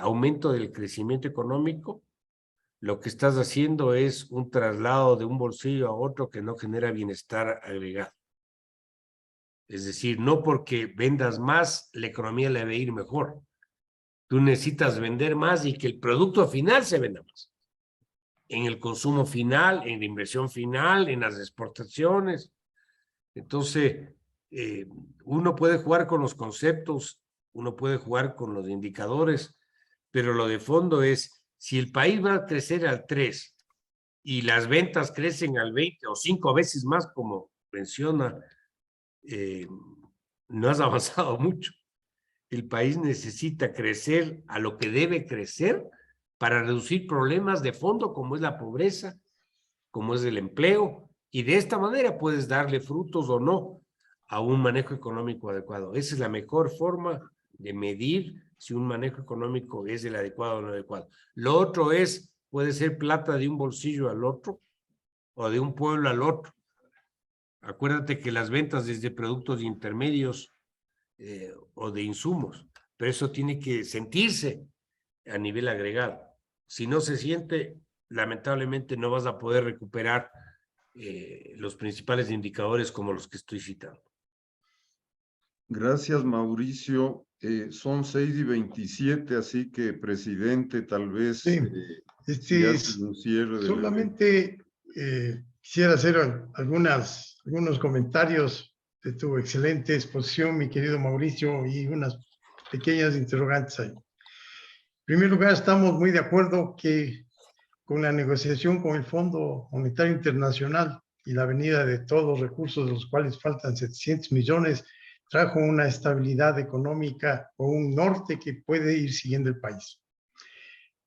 aumento del crecimiento económico, lo que estás haciendo es un traslado de un bolsillo a otro que no genera bienestar agregado. Es decir, no porque vendas más, la economía le va a ir mejor. Tú necesitas vender más y que el producto final se venda más. En el consumo final, en la inversión final, en las exportaciones. Entonces, uno puede jugar con los conceptos, uno puede jugar con los indicadores, pero lo de fondo es, si el país va a crecer al 3 y las ventas crecen al 20 o 5 veces más, como menciona, no has avanzado mucho. El país necesita crecer a lo que debe crecer para reducir problemas de fondo como es la pobreza, como es el empleo, y de esta manera puedes darle frutos o no a un manejo económico adecuado. Esa es la mejor forma de medir si un manejo económico es el adecuado o no adecuado. Lo otro es, puede ser plata de un bolsillo al otro o de un pueblo al otro. Acuérdate que las ventas desde productos intermedios o de insumos, pero eso tiene que sentirse a nivel agregado. Si no se siente, lamentablemente no vas a poder recuperar los principales indicadores como los que estoy citando. Gracias, Mauricio. Son 6:27, así que, presidente, tal vez Sí, si haces un cierre del solamente quisiera hacer algunos comentarios de tu excelente exposición, mi querido Mauricio, y unas pequeñas interrogantes ahí. En primer lugar, estamos muy de acuerdo que con la negociación con el Fondo Monetario Internacional y la venida de todos los recursos, de los cuales faltan 700 millones, trajo una estabilidad económica o un norte que puede ir siguiendo el país.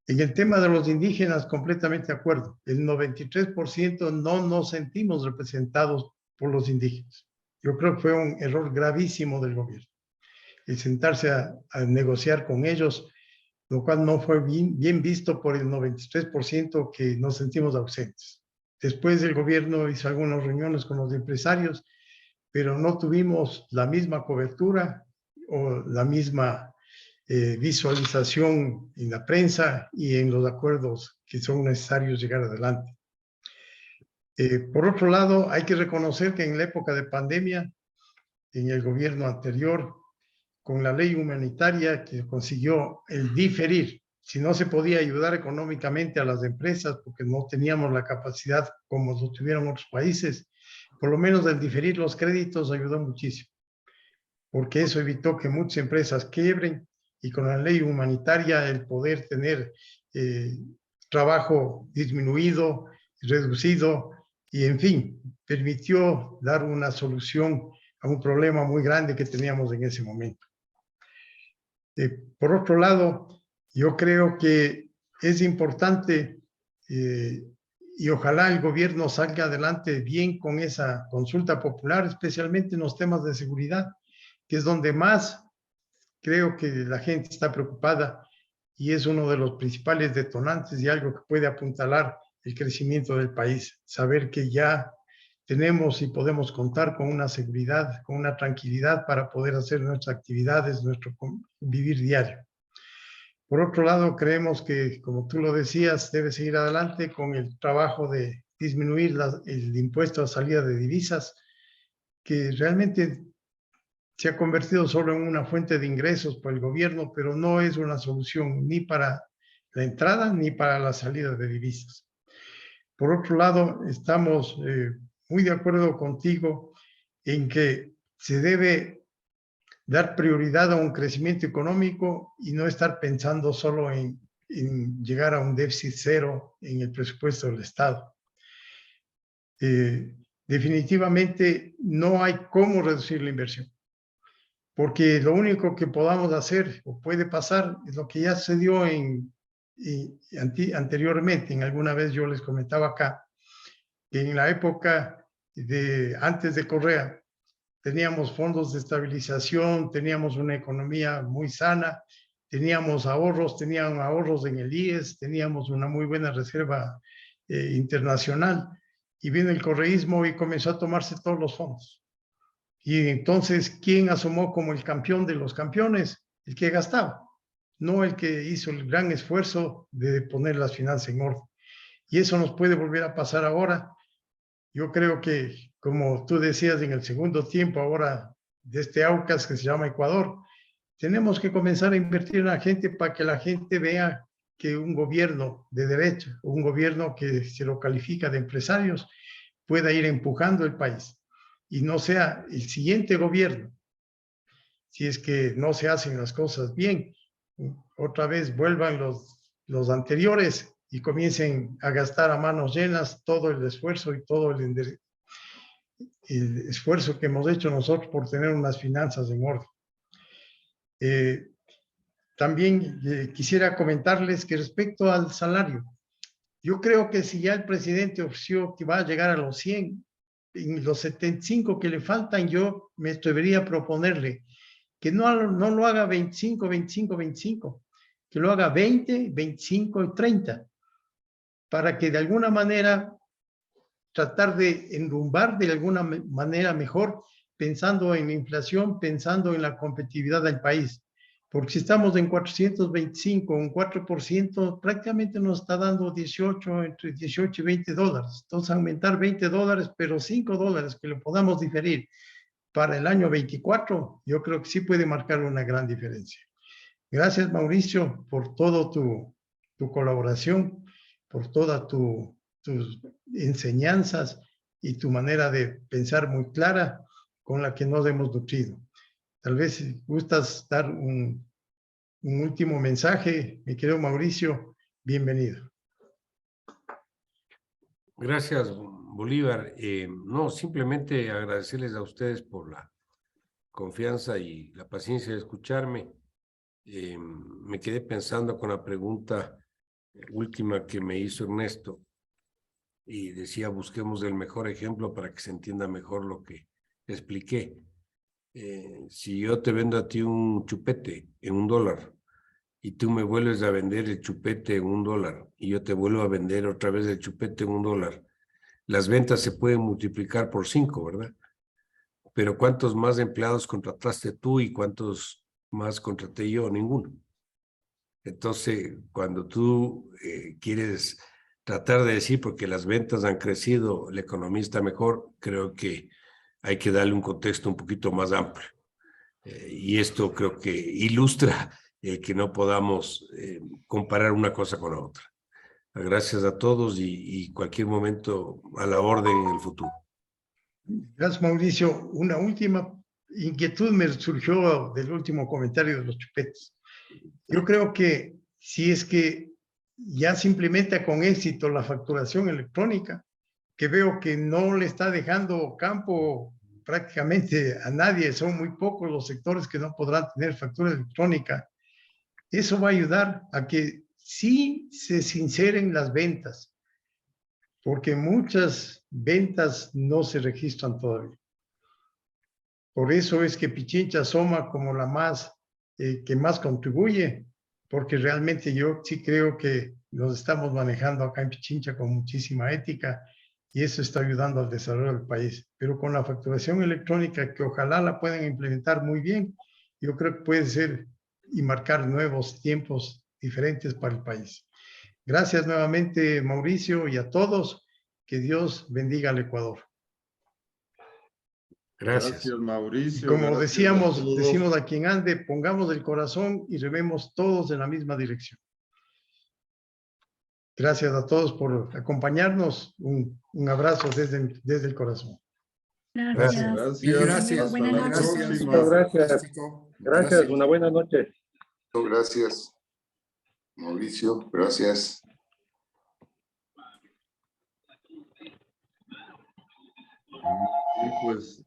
En el tema de los indígenas, completamente de acuerdo. El 93% no nos sentimos representados por los indígenas. Yo creo que fue un error gravísimo del gobierno. El sentarse a negociar con ellos, lo cual no fue bien visto por el 93% que nos sentimos ausentes. Después el gobierno hizo algunas reuniones con los empresarios, pero no tuvimos la misma cobertura o la misma visualización en la prensa y en los acuerdos que son necesarios llegar adelante. Por otro lado, hay que reconocer que en la época de pandemia, en el gobierno anterior, con la ley humanitaria que consiguió el diferir, si no se podía ayudar económicamente a las empresas porque no teníamos la capacidad como lo tuvieron otros países, por lo menos el diferir los créditos ayudó muchísimo, porque eso evitó que muchas empresas quiebren y con la ley humanitaria el poder tener trabajo disminuido, reducido y en fin, permitió dar una solución a un problema muy grande que teníamos en ese momento. Por otro lado, yo creo que es importante y ojalá el gobierno salga adelante bien con esa consulta popular, especialmente en los temas de seguridad, que es donde más creo que la gente está preocupada y es uno de los principales detonantes y algo que puede apuntalar el crecimiento del país. Saber que ya tenemos y podemos contar con una seguridad, con una tranquilidad para poder hacer nuestras actividades, nuestro vivir diario. Por otro lado, creemos que, como tú lo decías, debe seguir adelante con el trabajo de disminuir el impuesto a salida de divisas, que realmente se ha convertido solo en una fuente de ingresos para el gobierno, pero no es una solución ni para la entrada ni para la salida de divisas. Por otro lado, estamos muy de acuerdo contigo en que se debe dar prioridad a un crecimiento económico y no estar pensando solo en llegar a un déficit cero en el presupuesto del Estado. Definitivamente no hay cómo reducir la inversión, porque lo único que podamos hacer o puede pasar es lo que ya se dio anteriormente. En alguna vez yo les comentaba acá que en la época antes de Correa teníamos fondos de estabilización, teníamos una economía muy sana, teníamos ahorros en el IES, teníamos una muy buena reserva internacional, y vino el correísmo y comenzó a tomarse todos los fondos. Y entonces, ¿quién asomó como el campeón de los campeones? El que gastaba, no el que hizo el gran esfuerzo de poner las finanzas en orden. Y eso nos puede volver a pasar ahora. Yo creo que, como tú decías, en el segundo tiempo ahora de este AUCAS que se llama Ecuador, tenemos que comenzar a invertir en la gente para que la gente vea que un gobierno de derecho, un gobierno que se lo califica de empresarios, pueda ir empujando el país y no sea el siguiente gobierno, si es que no se hacen las cosas bien, otra vez vuelvan los anteriores y comiencen a gastar a manos llenas todo el esfuerzo y todo el esfuerzo que hemos hecho nosotros por tener unas finanzas en orden. También quisiera comentarles que respecto al salario, yo creo que si ya el presidente ofreció que va a llegar a los 100, en los 75 que le faltan, yo me atrevería a proponerle que no lo haga 25, 25, 25, que lo haga 20, 25 y 30, para que de alguna manera tratar de enrumbar de alguna manera mejor, pensando en la inflación, pensando en la competitividad del país. Porque si estamos en 425, un 4%, prácticamente nos está dando entre 18 y 20 dólares. Entonces, aumentar 20 dólares, pero 5 dólares que lo podamos diferir para el año 24, yo creo que sí puede marcar una gran diferencia. Gracias, Mauricio, por toda tu colaboración, por todas tus enseñanzas y tu manera de pensar muy clara con la que nos hemos nutrido. Tal vez si gustas dar un último mensaje, mi querido Mauricio, bienvenido. Gracias, Bolívar. No, simplemente agradecerles a ustedes por la confianza y la paciencia de escucharme. Me quedé pensando con la pregunta última que me hizo Ernesto y decía, busquemos el mejor ejemplo para que se entienda mejor lo que expliqué. Si yo te vendo a ti un chupete en $1 y tú me vuelves a vender el chupete en $1 y yo te vuelvo a vender otra vez el chupete en $1, las ventas se pueden multiplicar por 5, ¿verdad? Pero ¿cuántos más empleados contrataste tú y cuántos más contraté yo? Ninguno. Entonces, cuando tú quieres tratar de decir porque las ventas han crecido, la economía está mejor, creo que hay que darle un contexto un poquito más amplio. Y esto creo que ilustra el que no podamos comparar una cosa con la otra. Gracias a todos y cualquier momento a la orden en el futuro. Gracias, Mauricio. Una última inquietud me surgió del último comentario de los chupetes. Yo creo que si es que ya se implementa con éxito la facturación electrónica, que veo que no le está dejando campo prácticamente a nadie, son muy pocos los sectores que no podrán tener factura electrónica. Eso va a ayudar a que sí se sinceren las ventas, porque muchas ventas no se registran todavía. Por eso es que Pichincha asoma como la más, que más contribuye, porque realmente yo sí creo que nos estamos manejando acá en Pichincha con muchísima ética y eso está ayudando al desarrollo del país. Pero con la facturación electrónica, que ojalá la puedan implementar muy bien, yo creo que puede ser y marcar nuevos tiempos diferentes para el país. Gracias nuevamente, Mauricio, y a todos. Que Dios bendiga al Ecuador. Gracias. Gracias, Mauricio. Y como Gracias a decíamos, todos. decimos a quien ande, pongamos el corazón y rememos todos en la misma dirección. Gracias a todos por acompañarnos. Un abrazo desde el corazón. Gracias. Gracias. Hasta Buenas la noches. próxima. Muchas gracias. Gracias, una buena noche. Gracias, Mauricio. Gracias. Y pues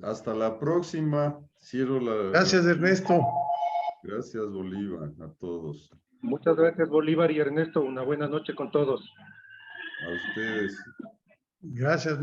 hasta la próxima. Cierro la. Gracias, Ernesto. Gracias, Bolívar, a todos. Muchas gracias, Bolívar y Ernesto. Una buena noche con todos. A ustedes. Gracias.